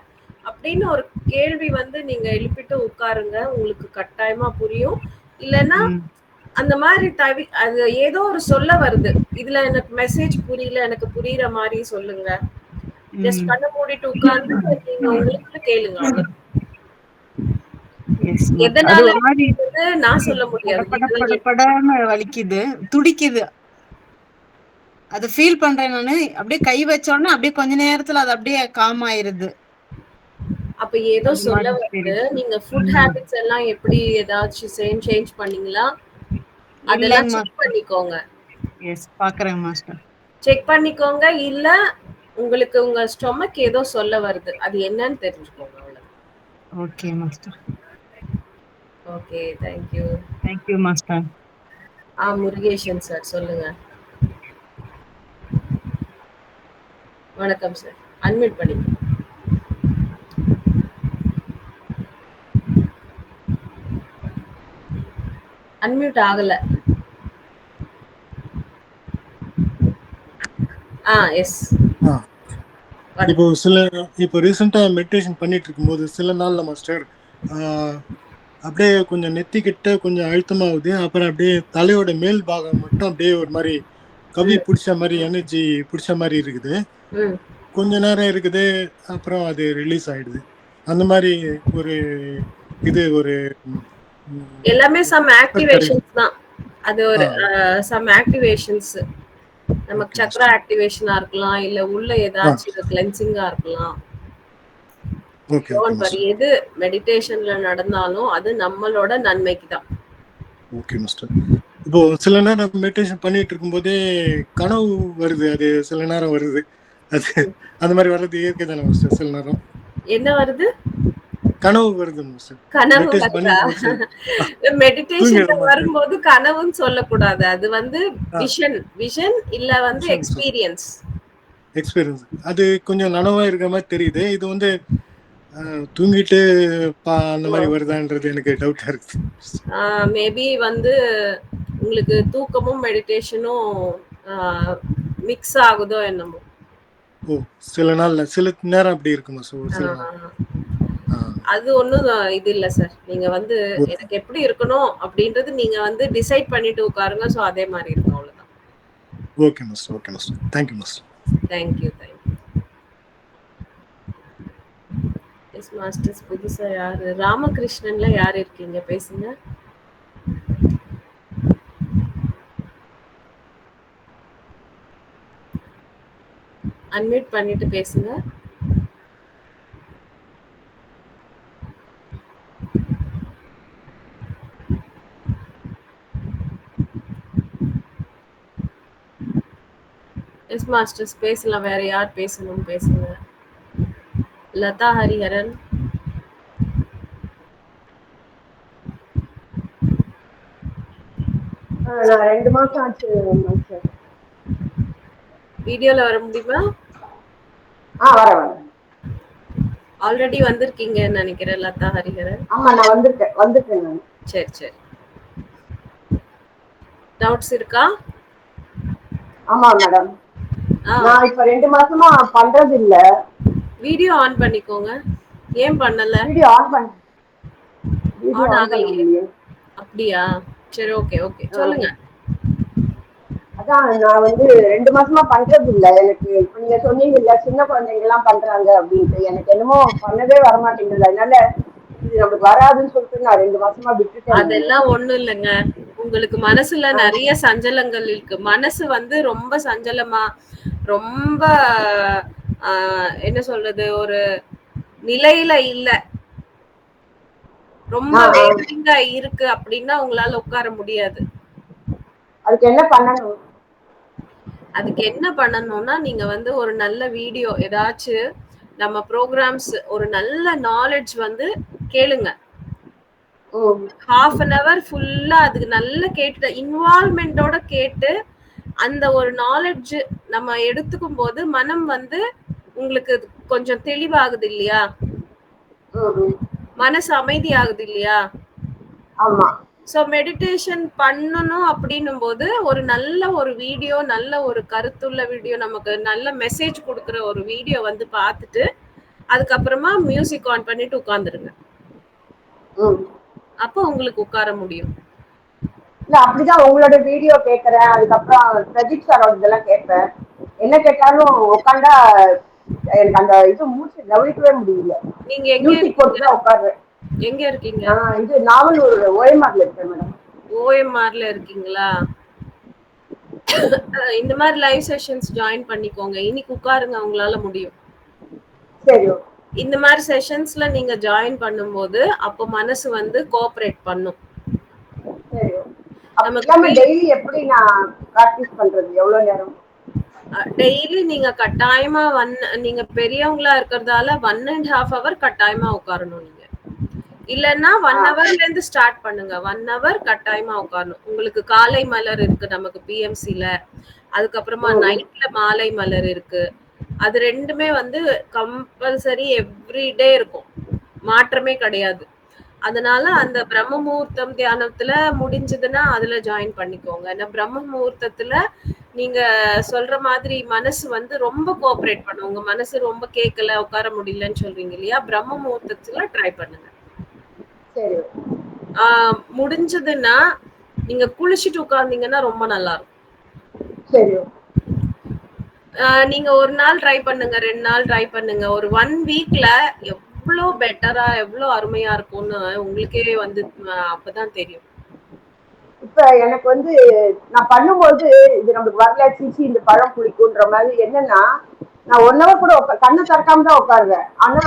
அப்படின்னு ஒரு கேள்வி வந்து நீங்க எழுப்பிட்டு உட்காருங்க. உங்களுக்கு கட்டாயமா புரியும். இல்லைன்னா அந்த மாதிரி அது ஏதோ ஒரு சொல்ல வருது, இதுல எனக்கு மெசேஜ் புரியல, எனக்கு புரியுற மாதிரி சொல்லுங்க. ஜஸ்ட் கண்ணை மூடிட்டு உட்கார்ந்து நீங்க உங்களுக்கு கேளுங்க. அவ்வளவு எதனால நான் சொல்ல முடியாது. வலிக்குது, துடிக்குது. அது ஃபீல் பண்றேன் நானு. அப்படியே கை வச்சோடனே அப்படியே கொஞ்ச நேரத்துல அது அப்படியே காம் ஆயிருது. அப்ப ஏதோ சொல்ல வருது. நீங்க ஃபுட் ஹேபிட்ஸ் எல்லாம் எப்படி ஏதாச்சும் சேஞ்ச் பண்ணீங்களா? அதெல்லாம் செக் பண்ணிக்கோங்க. எஸ் பாக்குறேன் மாஸ்டர். செக் பண்ணிக்கோங்க. இல்ல உங்களுக்கு உங்க ஸ்டொமக் ஏதோ சொல்ல வருது, அது என்னன்னு தெரிஞ்சுக்கோங்க. அவ்வளவு. Okay master. Okay, thank you. Thank you master. Murugesan sir சொல்லுங்க. வணக்கம் சார். அன்மியூட் பண்ணிங்க. அன்மியூட் ஆகல. எஸ். இப்போ ரீசெண்டா மெடிடேஷன் பண்ணிட்டு இருக்கும்போது சில நாள்ல மாஸ்டர் அப்படியே கொஞ்சம் நெத்திக்கிட்ட கொஞ்சம் அழுத்தமாகுது. அப்புறம் அப்படியே தலையோட மேல் பாகம் மட்டும் அப்படியே ஒரு மாதிரி கவி பிடிச்ச மாதிரி எனர்ஜி பிடிச்ச மாதிரி இருக்குது. கொஞ்ச நேரம் இருக்குது, அப்புறம் அது ரிலீஸ் ஆயிடுது. அந்த மாதிரி ஒரு இது ஒரு எல்லாமே சம் ஆக்டிவேஷன்ஸ் தான். அது ஒரு சம் ஆக்டிவேஷன்ஸ். நமக்கு சக்ரா ஆக்டிவேஷனா இருக்கலாம், இல்ல உள்ள ஏதாச்சும் கிளென்சிங்கா இருக்கலாம். எது மெடிடேஷன்ல நடந்தாலும் அது நம்மளோட நன்மைக்கு தான். Okay master. இப்போ சில நேரம் மெடிடேஷன் பண்ணிட்டு இருக்கும்போதே கனவு வருது. அது சில நேரம் வருது. அது அந்த மாதிரி வர்றது இயற்கை தானே மாஸ்டர்? சில நேரம் என்ன வருது? கனவு வருது மாஸ்டர். கனவு மெடிடேஷன்ல வரும்போது கனவுன்னு சொல்லக்கூடாது. அது வந்து விஷன் இல்ல வந்து எக்ஸ்பீரியன்ஸ். அது கொஞ்சம் நனவா இருக்கிற மாதிரி தெரியுது. இது வந்து தூங்கிட்டு அந்த மாதிரி வருதான்றது எனக்கு டவுட்டா இருக்கு. மேபி வந்து உங்களுக்கு தூக்கமும் மெடிடேஷனும் மிக்ஸ் ஆகுதோ என்னமோ. சில நாள்ல சில நேரம் அப்படி இருக்குமா? அது ஒண்ணும் இது இல்ல சார். நீங்க வந்து எனக்கு எப்படி இருக்கணும் அப்படின்றது நீங்க வந்து டிசைட் பண்ணிட்டு உட்காருங்க. சோ அதே மாதிரி இருக்கும். அவ்வளவுதான். Okay master. Okay master. Thank you master. Thank you. S masters. புதுசா யாரு? ராமகிருஷ்ணன்ல யார் இருக்கீங்க? பேசுங்க. அன்மியூட் பண்ணிட்டு பேசுங்க. எஸ் மாஸ்டர்ஸ் பேசலாம். வேற யார் பேசணும்? பேசுங்க. லதா ஹரிஹரன். நான் 2 மாசம் ஆச்சு மாஸ்டர். வீடியோல வர முடியுமா? வரேன். ஆல்ரெடி வந்திருக்கீங்கன்னு நினைக்கிறேன் லதா ஹரிஹரன். ஆமா, நான் வந்துட்டேன் நான். சரி. டவுட்ஸ் இருக்கா? ஆமா மேடம். ஆ நான் இப்ப 2 மாசமா பண்றது இல்ல. வீடியோ ஆன் பண்ணிக்கோங்க. ஏன் பண்ணல? வீடியோ ஆன் பண்ண வீடியோ ஆன் ஆன் பண்ண ஆகலையே. முடியல. அப்படியா? சரி, ஓகே ஓகே, சொல்லுங்க. அதான் நான் 2 மாசமா பண்றது இல்ல. எனக்கு இப்ப நீங்க சொன்னீங்கல்ல சின்ன குழந்தைங்க எல்லாம் பண்றாங்க அப்படின்ட்டு, எனக்கு என்னமோ பண்ணவே வரமாட்டேங்குது. அதனால இது நமக்கு வராதுன்னு சொல்லிட்டு நான் 2 மாசமா விட்டுட்டேன் நானு. அதெல்லாம் ஒண்ணும் இல்லைங்க. உங்களுக்கு மனசுல ஆ, நிறைய சஞ்சலங்கள் இருக்கு. மனசு ரொம்ப சஞ்சலமா, ரொம்ப என்ன சொல்றது, ஒரு நிலையில இல்ல, ரொம்ப ஆ, ஆ. வேதனைங்க இருக்கு அப்படின்னா உங்களால உட்கார முடியாது. அதுக்கு என்ன பண்ணணும்? அதுக்கு என்ன பண்ணணும்னா, நீங்க ஒரு நல்ல வீடியோ ஏதாச்சும், நம்ம ப்ரோக்ராம்ஸ், ஒரு நல்ல நாலேஜ் கேளுங்க. ம், 1/2 hour ஃபுல்லா அதுக்கு நல்லா கேட்டு இன்வால்வ்மெண்டோட கேட்டு, அந்த ஒரு நாலேஜ் நம்ம எடுத்துக்கும் போது மனம் உங்களுக்கு கொஞ்சம் தெளிவாகுது இல்லையா? ம், ம். மனசு அமைதியாகுது இல்லையா? ஆமா. சோ மெடிடேஷன் பண்ணணும் அப்படின்னும் போது ஒரு நல்ல ஒரு வீடியோ, நல்ல ஒரு கருத்துள்ள வீடியோ, நமக்கு நல்ல மெசேஜ் கொடுக்குற ஒரு வீடியோ பார்த்துட்டு, அதுக்கப்புறமா மியூசிக் ஆன் பண்ணிட்டு உட்கார்ந்துருங்க. ம். அப்போ உங்களுக்கு உட்கார முடியும். இல்ல அப்படிதான் உங்களோட வீடியோ கேட்கறேன். அதுக்கப்புறம் பிரதீப் சாரோட இதெல்லாம் கேட்பேன். என்ன கேட்டாலும் உட்காந்தா எனக்கு அந்த இது மூச்சு கவனிக்கவே முடியல. நீங்க எங்க மியூசிக் இருக்கீங்க? போட்டு தான் உட்காருவேன். எங்க இருக்கீங்க? நான் நாவலூர் ஓஎம்ஆர்ல இருக்கேன் மேடம். ஓஎம்ஆர்ல இருக்கீங்களா? இந்த மாதிரி லைவ் செஷன்ஸ் ஜாயின் பண்ணிக்கோங்க. இன்னைக்கு உட்காருங்க, உங்களால முடியும். சரி. இந்த மாதிரி செஷன்ஸ்ல நீங்க ஜாயின் பண்ணும்போது அப்போ மனசு கோஆபரேட் பண்ணும். சரி. நமக்கு அப்படியே டெய்லி எப்படி நான் பிராக்டிஸ் பண்றது? எவ்வளவு நேரம்? டெய்லி நீங்க கட்டாயமா நீங்க பெரியவங்களா இருக்கிறதால 1.5 hour கட்டாயமா உட்காரணும். நீங்க இல்லன்னா 1 hourல இருந்து ஸ்டார்ட் பண்ணுங்க. 1 hour கட்டாயமா உட்காரணும். உங்களுக்கு காலை மலர் இருக்கு நமக்கு பிஎம்சில, அதுக்கப்புறமா நைட்ல மாலை மலர் இருக்கு. அது ரெண்டுமே கம்பல்சரி எவ்ரிடே இருக்கும், மாற்றமே கிடையாது. அதனால அந்த பிரம்ம முகூர்த்தம் தியானத்துல முடிஞ்சதுன்னா அதுல ஜாயின் பண்ணிக்கோங்க. ஏன்னா பிரம்ம முகூர்த்தத்துல நீங்க சொல்ற மாதிரி மனசு ரொம்ப கோஆபரேட் பண்ணும். உங்க மனசு ரொம்ப கேட்கல, உட்கார முடியலன்னு சொல்றீங்க இல்லையா? பிரம்ம முகூர்த்தத்துல ட்ரை பண்ணுங்க. சரி. முடிஞ்சதுன்னா நீங்க குளிச்சுட்டு உட்கார்ந்தீங்கன்னா ரொம்ப நல்லா இருக்கும். சரி. நீங்க ஒரு நாள் ட்ரை பண்ணுங்க, 2 நாள் ட்ரை பண்ணுங்க. ஒரு 1 வீக்ல எவ்வளவு பெட்டரா, எவ்வளவு அருமையா இருக்கும்னு உங்களுக்கே அப்பதான் தெரியும். இப்ப எனக்கு நான் பண்ணும்போது இது நமக்கு வரல, சீச்சி இந்த பழம் பிடிக்குன்ற மாதிரி என்னன்னா, நான் 1 hour கூட கண்ணை திறக்காம தான் உட்காருவேன். ஆனா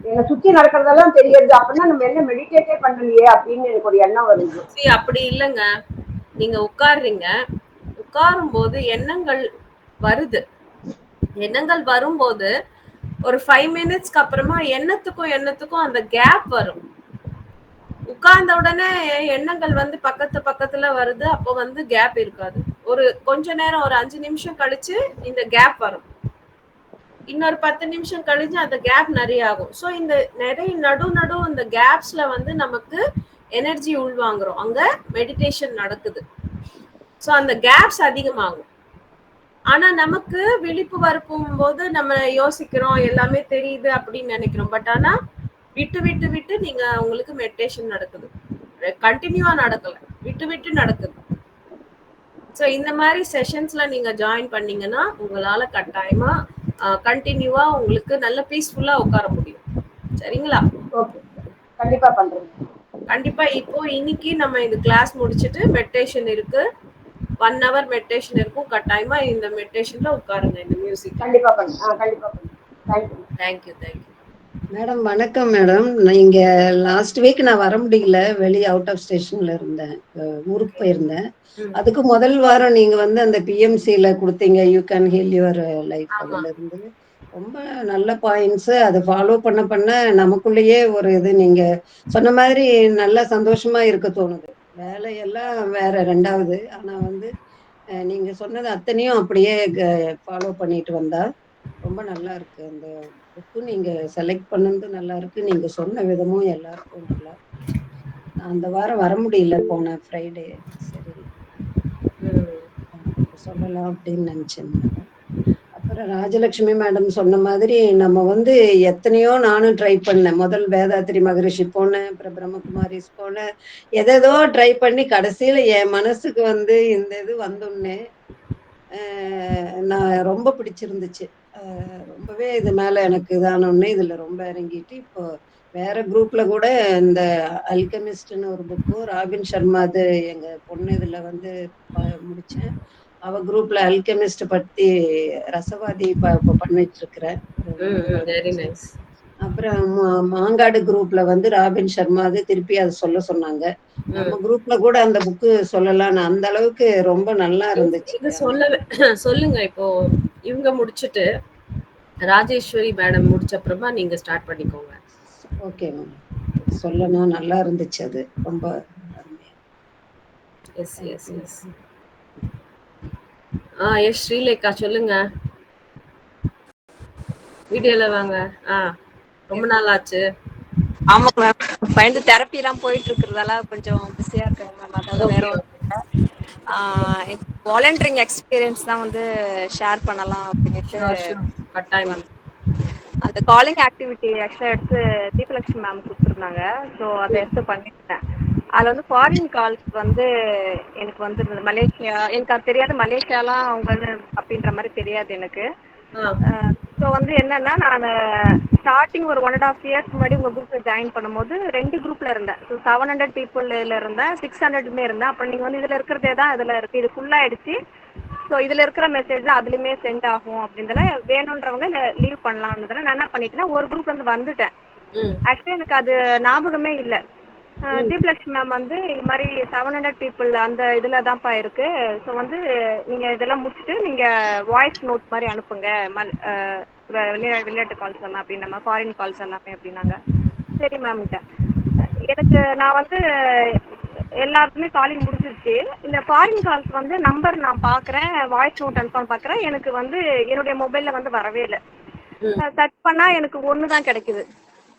என்னை சுத்தி நடக்கிறதெல்லாம் தெரியுது. அப்படின்னா நம்ம என்ன மெடிடேட்டே பண்ணலையே அப்படின்னு எனக்கு ஒரு எண்ணம் வருது. அப்படி இல்லைங்க. நீங்க உட்கார்றீங்க, உட்காரும் போது எண்ணங்கள் வருது. எண்ணங்கள் வரும்போது ஒரு 5 minutesக்கு அப்புறமா எண்ணத்துக்கும் அந்த கேப் வரும். உட்கார்ந்த உடனே எண்ணங்கள் பக்கத்து பக்கத்துல வருது, அப்போ கேப் இருக்காது. ஒரு கொஞ்ச நேரம், ஒரு 5 நிமிஷம் கழிச்சு இந்த கேப் வரும். இன்னொரு 10 நிமிஷம் கழிச்சு அந்த கேப் நிறைய ஆகும். சோ இந்த நிறைய நடு இந்த கேப்ஸ்ல நமக்கு எனர்ஜி உள்வாங்குறோம். அங்க மெடிடேஷன் நடக்குது. சோ அந்த கேப்ஸ் அதிகமாகும். ஆனா நமக்கு விழிப்பு வரப்பும் போது நம்ம யோசிக்கிறோம், எல்லாமே தெரியுது அப்படின்னு நினைக்கிறோம். பட் ஆனா விட்டு விட்டு விட்டு நீங்க உங்களுக்கு மெடிடேஷன் நடக்குது. கண்டினியூவா நடக்கல, விட்டு விட்டு நடக்குது. சோ இந்த மாதிரி செஷன்ஸ்ல நீங்க ஜாயின் பண்ணீங்கன்னா உங்களால கட்டாயமா கண்டினியூவா உங்களுக்கு நல்ல பீஸ்ஃபுல்லா உட்கார முடியும். சரிங்களா? ஓகே, கண்டிப்பா பண்றேன். கண்டிப்பா. இப்போ இன்னைக்கு நம்ம இந்த கிளாஸ் முடிச்சிட்டு மெடிடேஷன் இருக்கு, 1 hour மெடிடேஷன் இருக்கும். கட்டாயமா இந்த மெடிடேஷன்ல உட்காருங்க, இந்த மியூசிக். கண்டிப்பா பண்றேன். கண்டிப்பா பண்றேன். தேங்க்யூ. மேடம் வணக்கம் மேடம். நீங்க லாஸ்ட் வீக் நான் வர முடியல, வெளி அவுட் ஆஃப் ஸ்டேஷன்ல இருந்தேன், ஊருக்கு போயிருந்தேன். அதுக்கு முதல் வாரம் நீங்க அந்த பிஎம்சில கொடுத்தீங்க, you can heel your life. அதுல இருந்து ரொம்ப நல்ல பாயிண்ட்ஸ். அதை ஃபாலோ பண்ண பண்ண நமக்குள்ளேயே ஒரு இது, நீங்க சொன்ன மாதிரி நல்ல சந்தோஷமா இருக்க தோணுது. வேலையெல்லாம் வேற ரெண்டாவது. ஆனா நீங்க சொன்னது அத்தனையும் அப்படியே ஃபாலோ பண்ணிட்டு வந்தா ரொம்ப நல்லா இருக்கு. அந்த புக்கும் நீங்க செலக்ட் பண்ணது நல்லா இருக்கு. நீங்க சொன்ன விதமும் எல்லாருக்கும் நல்லா. நான் அந்த வாரம் வர முடியல, போன ஃப்ரைடே. சரி, சொல்லலாம் அப்படின்னு நினைச்சேன் மேடம். அப்புறம் ராஜலட்சுமி மேடம் சொன்ன மாதிரி நம்ம வந்து எத்தனையோ நானும் ட்ரை பண்ணேன். முதல் வேதாத்ரி மகரிஷி போனேன், அப்புறம் பிரம்மகுமாரிஸ் போனேன். எதேதோ ட்ரை பண்ணி கடைசியில என் மனசுக்கு வந்து இந்த இது வந்தோடனே நான் ரொம்ப பிடிச்சிருந்துச்சு. ரொம்பவே இது மேல எனக்கு இதானோடனே இதுல ரொம்ப இறங்கிட்டு இப்போ வேற குரூப்ல கூட இந்த அல்கெமிஸ்ட்னு ஒரு புக்கும், ராபின் சர்மாது எங்க பொண்ணு இதுல வந்து முடிச்சேன். அவ குரூப்ல அல்கெமிஸ்ட் பத்தி ரசவாதி இப்ப பண்ணிட்டு இருக்கிறேன். Very nice. அப்புறம் மாங்காடு குரூப்ல வந்து ராபின் சர்மாது திருப்பி அதை சொல்ல சொன்னாங்க. நம்ம குரூப்ல கூட அந்த புக்கு சொல்லலாம்னு அந்த அளவுக்கு ரொம்ப நல்லா இருந்துச்சு. இது சொல்லுங்க. இப்போ இவங்க முடிச்சுட்டு ராஜேஸ்வரி மேடம் முடிச்ச அப்புறமா நீங்க ஸ்டார்ட் பண்ணிக்கோங்க. Okay ma'am. சொல்லணும், நல்லா இருந்துச்சு அது ரொம்ப அருமையா. Yes yes yes. Yes Sreelekha சொல்லுங்க. வீடியோல வாங்க. ரொம்ப நாள் ஆச்சு. ஆமா மேம், பயந்து தெரப்பி எல்லாம் போயிட்டு இருக்கிறதால கொஞ்சம் பிஸியா இருக்கேன் மேம். அதாவது வேற வாலண்டியரிங் எக்ஸ்பீரியன்ஸ் தான் வந்து ஷேர் பண்ணலாம் அப்படின்ட்டு அந்த காலிங் ஆக்டிவிட்டி ஆக்சுவலா எடுத்து தீபலட்சுமி மேம் கொடுத்துருந்தாங்க. ஸோ அதை எடுத்து பண்ணிட்டேன். அதுல வந்து ஃபாரின் கால்ஸ் வந்து எனக்கு வந்து மலேசியா, எனக்கு அது தெரியாது, மலேசியாலாம் அவங்க அப்படின்ற மாதிரி தெரியாது எனக்கு. ஸோ வந்து என்னன்னா, நான் ஸ்டார்டிங் ஒரு 1.5 years முன்னாடி உங்க குரூப்ல ஜாயின் பண்ணும்போது 2 குரூப்ல இருந்தேன். ஸோ 700 பீப்புள்ல இருந்தேன், 600மே இருந்தேன். அப்புறம் நீங்க வந்து இதுல இருக்கிறதே தான் இதுல இருக்கு, இது ஃபுல் ஆயிடுச்சு. ஸோ இதுல இருக்கிற மெசேஜ் அதுலயுமே சென்ட் ஆகும் அப்படின்றதுல வேணுன்றவங்க லீவ் பண்ணலாம்ன்றதுல நான் என்ன பண்ணிட்டேன்னா ஒரு குரூப்ல இருந்து வந்துட்டேன். ஆக்சுவலி எனக்கு அது ஞாபகமே இல்லை. தீபலட்சுமி மேம் வந்து இது மாதிரி 700 பீப்புள் அந்த இதுல தான்ப்பா இருக்கு. ஸோ வந்து நீங்க இதெல்லாம் முடிச்சுட்டு நீங்க வாய்ஸ் நோட் மாதிரி அனுப்புங்க, விளையாட்டு கால்ஸ் எல்லாம் அப்படின்ற மாதிரி, ஃபாரின் கால்ஸ் எல்லாமே அப்படின்னாங்க. சரி மேம்கிட்ட எனக்கு நான் வந்து எல்லாருக்குமே காலிங் முடிஞ்சிருச்சு. இந்த ஃபாரின் கால்ஸ் வந்து நம்பர் நான் பாக்குறேன், வாய்ஸ் நோட் அனுப்பான்னு பாக்குறேன். எனக்கு வந்து என்னுடைய மொபைல்ல வந்து வரவே இல்லை. சர்ச் பண்ணா எனக்கு 1 தான் கிடைக்குது.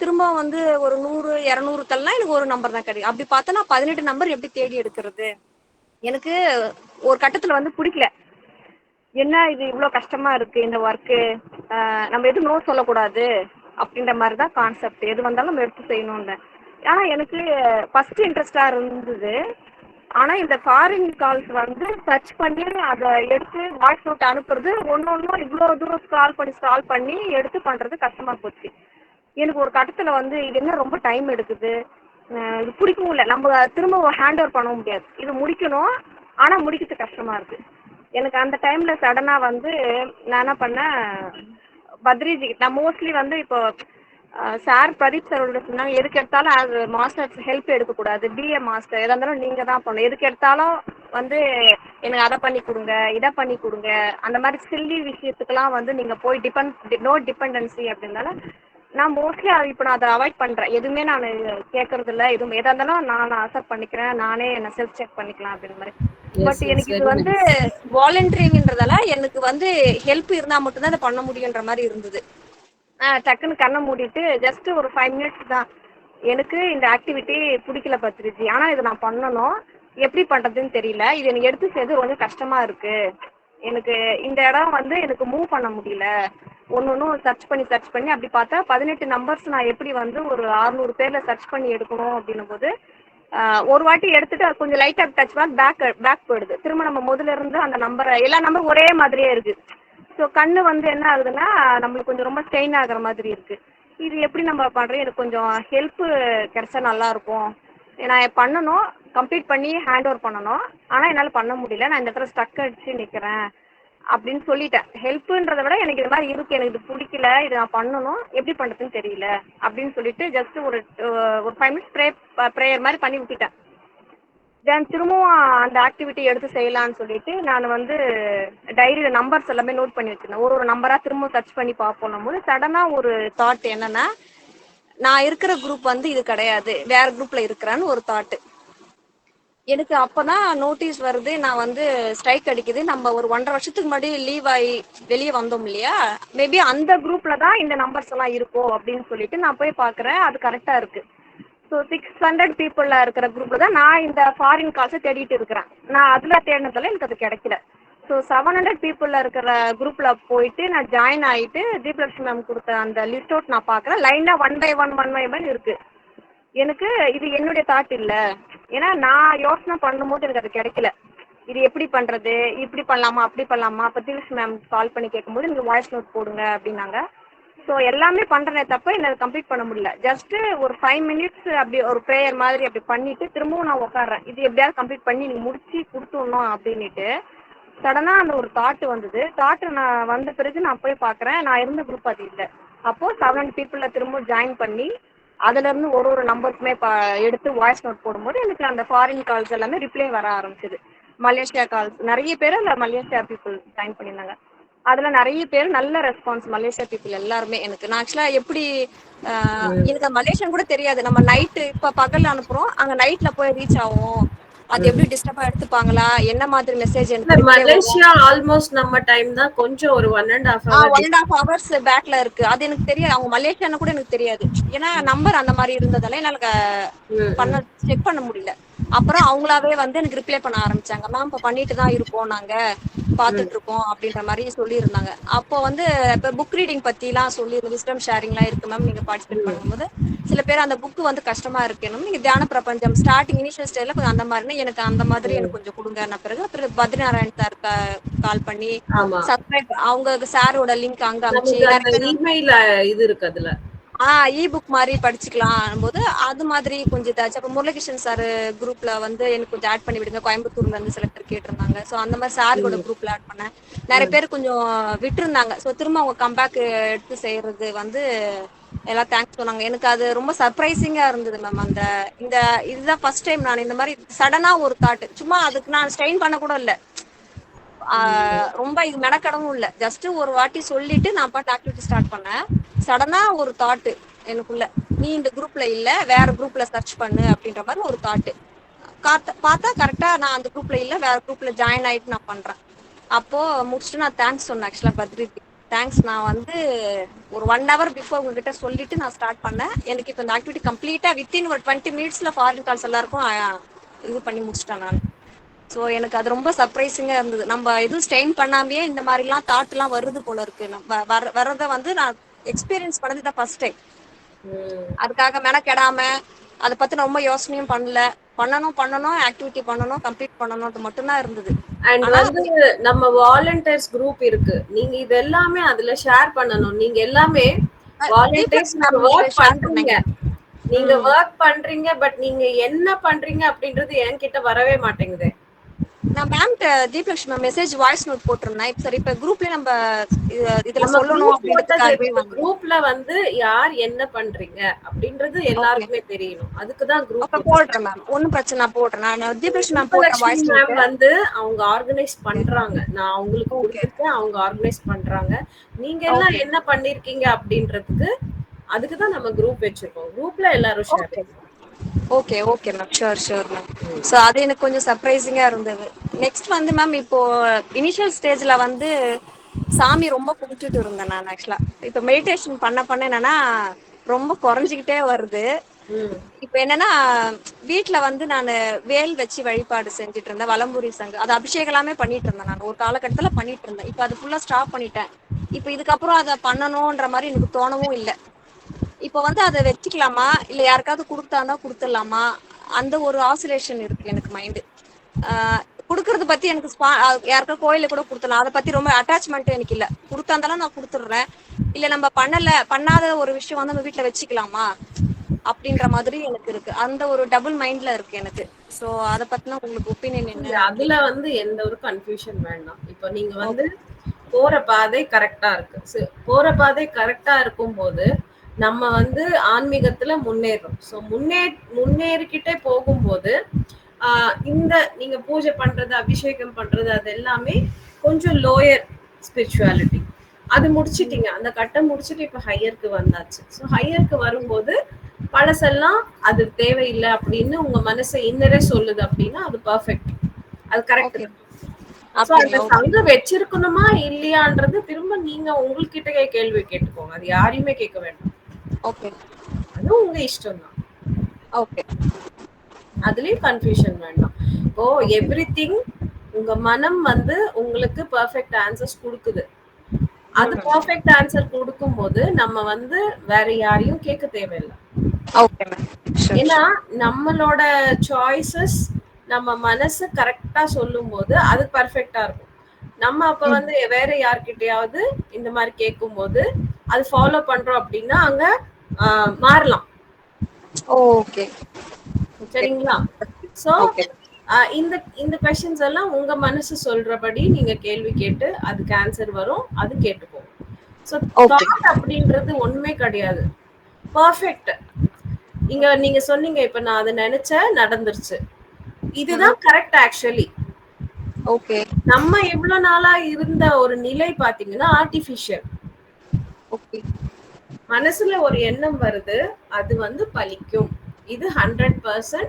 திரும்ப வந்து ஒரு 100-200 தள்ளனா எனக்கு ஒரு நம்பர் தான் கிடைக்கும். அப்படி பார்த்தா நான் 18 நம்பர் எப்படி தேடி எடுக்கிறது? எனக்கு ஒரு கட்டத்துல வந்து பிடிக்கல. என்ன இது இவ்வளவு கஷ்டமா இருக்கு இந்த ஒர்க்கு, நம்ம எதுவும் நோ சொல்லக்கூடாது அப்படின்ற மாதிரி தான் கான்செப்ட். எது வந்தாலும் நம்ம எடுத்து செய்யணும்னு. ஆனா எனக்கு ஃபர்ஸ்ட் இன்ட்ரெஸ்டா இருந்தது. ஆனா இந்த ஃபாரின் கால்ஸ் வந்து சர்ச் பண்ணி அதை எடுத்து வாய்ஸ் நோட் அனுப்புறது ஒன்னொன்னும் இவ்வளவு தூரம் ஸ்க்ரால் பண்ணி எடுத்து பண்றது கஷ்டமா போச்சு. எனக்கு ஒரு கட்டத்துல வந்து இது என்ன ரொம்ப டைம் எடுக்குது, இது பிடிக்கவும் இல்லை, நம்ம திரும்ப ஹேண்ட் ஓவர் பண்ண முடியாது, இது முடிக்கணும் ஆனா முடிக்கிறது கஷ்டமா இருக்கு. எனக்கு அந்த டைம்ல சடனா வந்து நான் என்ன பண்ணேன், பத்ரிஜி நான் மோஸ்ட்லி வந்து இப்போ சார் பிரதீப் சாரோட சொன்னாங்க எதுக்கு எடுத்தாலும் அது மாஸ்டர் ஹெல்ப் எடுக்கக்கூடாது, பிஏ மாஸ்டர் எதா இருந்தாலும் நீங்க தான் பண்ணணும், எதுக்கு எடுத்தாலும் வந்து எனக்கு அதை பண்ணி கொடுங்க இதை பண்ணி கொடுங்க, அந்த மாதிரி சில்லி விஷயத்துக்கெல்லாம் வந்து நீங்க போய் நோ டிபெண்டன்சி அப்படின்னால நான் மோஸ்ட்லி இப்போ நான் அதை அவாய்ட் பண்றேன். எதுவுமே நான் கேட்கறது இல்லை, எதுவும் எதா இருந்தாலும் நான் அக்செப்ட் பண்ணிக்கிறேன், நானே என்ன செல்ஃப் செக் பண்ணிக்கலாம் அப்படின்ற மாதிரி. பட் எனக்கு இது வந்து வாலண்டியரிங்ன்றதால எனக்கு வந்து ஹெல்ப் இருந்தா மட்டும்தான் அதை பண்ண முடியுன்ற மாதிரி இருந்தது. டக்குன்னு கண்ணை மூடிட்டு ஜஸ்ட் ஒரு 5 minutes தான். எனக்கு இந்த ஆக்டிவிட்டி பிடிக்கல பத்ரிஜி, ஆனா இதை நான் பண்ணணும், எப்படி பண்றதுன்னு தெரியல, இது எனக்கு எடுத்து செய்யறது கொஞ்சம் கஷ்டமா இருக்கு, எனக்கு இந்த இடம் வந்து எனக்கு மூவ் பண்ண முடியல, ஒன்னொன்னும் சர்ச் பண்ணி அப்படி பார்த்தா 18 நம்பர்ஸ் நான் எப்படி வந்து ஒரு 600 பேர்ல சர்ச் பண்ணி எடுக்கணும் அப்படின்னும் போது ஒரு வாட்டி எடுத்துட்டு கொஞ்சம் லைட்டா டச் பேக் போயிடுது. திரும்ப நம்ம முதல்ல இருந்து அந்த நம்பரை, எல்லா நம்பரும் ஒரே மாதிரியே இருக்கு. ஸோ கண்ணு வந்து என்ன ஆகுதுன்னா நம்மளுக்கு கொஞ்சம் ரொம்ப ஸ்ட்ரெயின் ஆகுற மாதிரி இருக்கு. இது எப்படி நம்ம பண்றோம், எனக்கு கொஞ்சம் ஹெல்ப் கிடைச்சா நல்லா இருக்கும், நான் பண்ணணும், கம்ப்ளீட் பண்ணி ஹேண்ட் ஓவர் பண்ணணும், ஆனா என்னால பண்ண முடியல, நான் இந்த இடத்துல ஸ்டக் அடிச்சு நிக்கிறேன் அப்படின்னு சொல்லிட்டேன். ஹெல்ப்ன்றதை விட எனக்கு இது மாதிரி இருக்கு, எனக்கு இது பிடிக்கல, இது நான் பண்ணணும், எப்படி பண்றதுன்னு தெரியல அப்படின்னு சொல்லிட்டு ஜஸ்ட் ஒரு 5 minutes ப்ரேயர் மாதிரி பண்ணி விட்டுட்டேன். தென் திரும்பவும் அந்த ஆக்டிவிட்டி எடுத்து செய்யலான்னு சொல்லிட்டு நான் வந்து டைரியில நம்பர்ஸ் எல்லாமே நோட் பண்ணி வச்சிருந்தேன். ஒரு நம்பரா திரும்ப சர்ச் பண்ணி பார்ப்போம் போது சடனா ஒரு தாட் என்னன்னா, நான் இருக்கிற குரூப் வந்து இது கிடையாது, வேற குரூப்ல இருக்கிறேன்னு ஒரு தாட் எனக்கு. அப்பதான் நோட்டீஸ் வருது, நான் வந்து ஸ்ட்ரைக் அடிக்குது, நம்ம ஒரு 1.5 வருஷத்துக்கு முன்னாடி லீவ் ஆகி வெளியே வந்தோம் இல்லையா, மேபி அந்த குரூப்ல தான் இந்த நம்பர்ஸ் எல்லாம் இருக்கும் அப்படின்னு சொல்லிட்டு நான் போய் பாக்குறேன், அது கரெக்டா இருக்கு. ஸோ 600 பீப்புள்ல இருக்கிற குரூப்ல தான் நான் இந்த ஃபாரின் கால்ஸை தேடிட்டு இருக்கிறேன். நான் அதுல தேடினதால எனக்கு அது கிடைக்கல. ஸோ 700 பீப்புளில் இருக்கிற குரூப்பில் போயிட்டு நான் ஜாயின் ஆகிட்டு தீபலட்சுமி மேம் கொடுத்த அந்த லிஸ்ட் அவுட் நான் பார்க்குறேன். லைனாக ஒன் பை ஒன் இருக்குது. எனக்கு இது என்னுடைய தாட் இல்லை, ஏன்னா நான் யோசனை பண்ணும்போது எனக்கு அது கிடைக்கல. இது எப்படி பண்ணுறது, இப்படி பண்ணலாமா அப்படி பண்ணலாமா. அப்போ தீபலட்சுமி மேம் கால் பண்ணி கேட்கும்போது நீங்கள் வாய்ஸ் நோட் போடுங்க அப்படின்னாங்க. ஸோ எல்லாமே பண்ணுறதே தப்ப என்னால் கம்ப்ளீட் பண்ண முடியல. ஜஸ்ட்டு ஒரு 5 மினிட்ஸ் அப்படி ஒரு ப்ரேயர் மாதிரி அப்படி பண்ணிவிட்டு திரும்பவும் நான் உட்காடுறேன். இது எப்படியாவது கம்ப்ளீட் பண்ணி நீங்கள் முடிச்சு கொடுத்துடணும் அப்படின்ட்டு சடனாக அந்த ஒரு தாட்டு வந்தது. தாட்டு நான் வந்த பிறகு நான் போய் பார்க்குறேன், நான் இருந்த குரூப் அது இல்லை. அப்போது 7 பீப்புளில் திரும்ப ஜாயின் பண்ணி அதுலேருந்து ஒரு நம்பருக்குமே எடுத்து வாய்ஸ் நோட் போடும்போது எனக்கு அந்த ஃபாரின் கால்ஸ் எல்லாமே ரிப்ளை வர ஆரம்பிச்சிது. மலேசியா கால்ஸ் நிறைய பேர் அதில் மலேசியா பீப்புள் ஜாயின் பண்ணியிருந்தாங்க. அதில் நிறைய பேர் நல்ல ரெஸ்பான்ஸ், மலேசியா பீப்புள் எல்லாருமே. நான் ஆக்சுவலாக எப்படி எனக்கு மலேசியன் கூட தெரியாது. நம்ம நைட்டு இப்போ பகலில் அனுப்புகிறோம், அங்கே நைட்டில் போய் ரீச் ஆகும். அது எப்படி டிஸ்டர்பா எடுத்துப்பாங்களா, என்ன மாதிரி மெசேஜ் எனக்கு மலேசியா ஆல்மோஸ்ட் நம்ம டைம் தான், கொஞ்சம் ஒரு 1.5 hours பேக்ல இருக்கு. அது எனக்கு தெரியாது, அவங்க மலேசியான்னு கூட எனக்கு தெரியாது. ஏன்னா நம்பர் அந்த மாதிரி இருந்ததால என்னால செக் பண்ண முடியல. அப்புறம் அவங்களாவே எனக்கு ரிப்ளை பண்ண ஆரம்பிச்சாங்க. மேம் இப்போ பண்ணிட்டு தான் இருக்கோம், நாங்க பாத்துட்டு இருக்கோம் அப்படின்ற மாதிரி சொல்லியிருந்தாங்க. அப்போ இப்போ புக் ரீடிங் பத்திலாம் சொல்லி விஸ்டம் ஷேரிங்லாம் இருக்கு மேம், நீங்க பார்ட்டிசிபேட் பண்ணும்போது சில பேர் அந்த புக்கு கஷ்டமா இருக்கணும், நீங்க தியான பிரபஞ்சம் ஸ்டார்டிங் இனிஷியல் ஸ்டேஜ்ல கொஞ்சம் அந்த மாதிரி எனக்கு அந்த மாதிரி எனக்கு கொஞ்சம் கொடுங்க. பிறகு பத்ரிநாராயண் சார் கால் பண்ணி சப்ஸ்கிரைப் அவங்க சாரோட லிங்க் அங்க அனுப்பிச்சு இமெயில் இது இருக்கு அதுல இ-புக் மாதிரி படிச்சுக்கலாம் போது அது மாதிரி கொஞ்சம் இதாச்சு. அப்போ முரளிகிருஷ்ணன் சார் குரூப்ல எனக்கு கொஞ்சம் ஆட் பண்ணி விடுங்க, கோயம்புத்தூர்ல இருந்து சில பேர் கேட்டிருந்தாங்க. ஸோ அந்த மாதிரி சாரோட குரூப்ல ஆட் பண்ணேன். நிறைய பேர் கொஞ்சம் விட்டுருந்தாங்க. ஸோ திரும்ப அவங்க கம்பேக் எடுத்து செய்யறது எல்லாம் தேங்க்ஸ் சொன்னாங்க. எனக்கு அது ரொம்ப சர்ப்ரைசிங்கா இருந்தது மேம். இந்த இதுதான் ஃபர்ஸ்ட் டைம் நான் இந்த மாதிரி சடனா ஒரு தாட், சும்மா அதுக்கு நான் ஸ்ட்ரெயின் பண்ண கூட இல்லை, ரொம்ப இது மெனக்கடவும் இல்லை. ஜஸ்ட் ஒரு வாட்டி சொல்லிட்டு நான் பாட்டு ஆக்டிவிட்டி ஸ்டார்ட் பண்ணேன். சடனா ஒரு தாட்டு எனக்குள்ள, நீ இந்த குரூப்ல இல்ல வேற குரூப்ல சர்ச் பண்ணு அப்படின்ற மாதிரி ஒரு தாட்டு. பார்த்தா கரெக்டா நான் அந்த குரூப்ல இல்ல வேற குரூப்ல ஜாயின் ஆயிட்டு நான் பண்றேன். அப்போ முடிச்சுட்டு நான் தேங்க்ஸ் சொன்னேன். ஆக்சுவலா பத்ரிக்கு தேங்க்ஸ், நான் ஒரு 1 hour பிஃபோர் உங்ககிட்ட சொல்லிட்டு நான் ஸ்டார்ட் பண்ணேன். எனக்கு இப்போ இந்த ஆக்டிவிட்டி கம்ப்ளீட்டா வித்தின் ஒரு 20 minutesல ஃபாரின் கால்ஸ் எல்லாருக்கும் இது பண்ணி முடிச்சிட்டேன் நான். ஸோ எனக்கு அது ரொம்ப சர்ப்ரைசிங்கா இருந்தது. நம்ம எதுவும் ஸ்ட்ரெயின் பண்ணாமையே இந்த மாதிரிலாம் தாட்லாம் வருது போல இருக்கு. நம்ம வர்றதை நான் எக்ஸ்பீரியன்ஸ் பண்ணது தான் ஃபர்ஸ்ட் டைம். அதுக்காக மெனக்கெடாம அதை பத்தி ரொம்ப யோசனையும் பண்ணல. பண்ணணும் ஆக்டிவிட்டி பண்ணணும், கம்ப்ளீட் பண்ணணும், அது மட்டும்தான் இருந்தது. அண்ட் நம்ம வாலண்டியர்ஸ் குரூப் இருக்கு, நீங்க இது எல்லாமே அதுல ஷேர் பண்ணணும். நீங்க எல்லாமே வாலண்டியர்ஸ் ஒர்க் பண்றீங்க, நீங்க ஒர்க் பண்றீங்க, பட் நீங்க என்ன பண்றீங்க அப்படின்றது என்கிட்ட வரவே மாட்டேங்குது. நான் ma'am Deepalakshmi message voice note போட்டிருந்தேன். சரி இப்ப குரூப்ல நம்ம இதுல சொல்லணும் அப்படின்றதுக்காகவே குரூப்ல யார் என்ன பண்றீங்க அப்படின்றது எல்லாருக்குமே தெரியணும். அதுக்குதான் குரூப் போடுறேன் மேம், ஒன்னும் பிரச்சனை. நான் போடுறேன், நான் தீபலட்சுமி மேம் போட்ட வாய்ஸ் மேம் அவங்க ஆர்கனைஸ் பண்றாங்க. நான் அவங்களுக்கு கொடுத்துருக்கேன், அவங்க ஆர்கனைஸ் பண்றாங்க. நீங்க எல்லாம் என்ன பண்ணிருக்கீங்க அப்படின்றதுக்கு அதுக்குதான் நம்ம குரூப் வச்சிருக்கோம். குரூப்ல எல்லாரும் ஷேர் பண்ணுவோம். Okay ma'am, sure ma'am. So அது எனக்கு கொஞ்சம் சர்ப்ரைசிங்கா இருந்தது. நெக்ஸ்ட் மேம் இப்போ இனிஷியல் ஸ்டேஜ்ல சாமி ரொம்ப கும்பிட்டுட்டு இருந்தேன் நான். ஆக்சுவலா இப்போ மெடிடேஷன் பண்ண என்னன்னா ரொம்ப குறைஞ்சிக்கிட்டே வருது. இப்போ என்னன்னா வீட்டுல நான் வேல் வச்சு வழிபாடு செஞ்சுட்டு இருந்தேன். வலம்புரி சங்கு அது அபிஷேகம் எல்லாமே பண்ணிட்டு இருந்தேன் நான் ஒரு காலகட்டத்துல பண்ணிட்டு இருந்தேன். இப்போ அது ஃபுல்லா ஸ்டாப் பண்ணிட்டேன். இப்போ இதுக்கப்புறம் அதை பண்ணணும்ன்ற மாதிரி எனக்கு தோணவும் இல்லை. இப்போ அதை வச்சுக்கலாமா இல்ல யாருக்காவது கொடுத்தாதான் கொடுத்துடலாமா, அந்த ஒரு ஆசிலேஷன் இருக்கு எனக்கு மைண்டு. கொடுக்கறது பத்தி எனக்கு யாருக்கா கோயில கூட கொடுத்துடலாம், அதை பத்தி ரொம்ப அட்டாச்மெண்ட் எனக்கு இல்ல. கொடுத்தாந்தாலும் நான் கொடுத்துடுறேன். இல்ல நம்ம பண்ணாத ஒரு விஷயம் நம்ம வீட்டுல வச்சுக்கலாமா அப்படின்ற மாதிரி எனக்கு இருக்கு. அந்த ஒரு டபுள் மைண்ட்ல இருக்கு எனக்கு. சோ அதை பத்தினா உங்களுக்கு ஒப்பீனியன் என்ன? அதுல எந்த ஒரு கன்ஃபியூஷன் வேண்டாம். இப்போ நீங்க போற பாதை கரெக்டா இருக்கு. போற பாதை கரெக்டா இருக்கும் போது நம்ம ஆன்மீகத்துல முன்னேறோம். ஸோ முன்னேறிக்கிட்டே போகும்போது இந்த நீங்க பூஜை பண்றது, அபிஷேகம் பண்றது, அது எல்லாமே கொஞ்சம் லோயர் ஸ்பிரிச்சுவாலிட்டி. அது முடிச்சிட்டீங்க, அந்த கட்டம் முடிச்சுட்டு இப்ப ஹையருக்கு வந்தாச்சு. ஸோ ஹையருக்கு வரும்போது பழசெல்லாம் அது தேவையில்லை அப்படின்னு உங்க மனசை இன்னரே சொல்லுது அப்படின்னா அது பர்ஃபெக்ட், அது கரெக்ட். அந்த சங்கம் வச்சிருக்கணுமா இல்லையான்றது திரும்ப நீங்க உங்ககிட்ட கேள்வி கேட்டுக்கோங்க. அது யாரையுமே கேட்க வேண்டாம். ஓகே, அது உங்க இஷ்டம் தான். ஓகே, அதுலயும் கன்ஃபியூஷன் வேண்டாம். இப்போ எவ்ரிதிங் உங்க மனம் வந்து உங்களுக்கு பெர்ஃபெக்ட் ஆன்சர்ஸ் கொடுக்குது. அது பெர்ஃபெக்ட் ஆன்சர் கொடுக்கும்போது நம்ம வந்து வேற யாரையும் கேட்க தேவையில்லை. Okay ma'am. ஏன்னா நம்மளோட சாய்ஸஸ் நம்ம மனசு கரெக்டா சொல்லும் போது அது பெர்ஃபெக்டா இருக்கும். நம்ம அப்ப வந்து வேற யார்கிட்டயாவது இந்த மாதிரி கேட்கும் போது அது ஃபாலோ பண்றோம் அப்படின்னா அங்க மாறலாம். ஓகே சரிங்களா? சோ இந்த இந்த கொஸ்டின்ஸ் எல்லாம் உங்க மனசு சொல்றபடி நீங்க கேள்வி கேட்டு அதுக்கு ஆன்சர் வரும், அது கேட்டுப்போம். சோ தாட் அப்படின்றது ஒண்ணுமே கிடையாது, பெர்ஃபெக்ட். நீங்க சொன்னீங்க இப்ப நான் அதை நினைச்சேன் நடந்துருச்சு, இதுதான் கரெக்ட். ஆக்சுவலி ஓகே நம்ம எவ்வளவு நாளா இருந்த ஒரு நிலை பாத்தீங்கன்னா ஆர்டிபிஷியல். ஓகே மனசுல ஒரு எண்ணம் வருது, அது வந்து பலிக்கும். இது 100%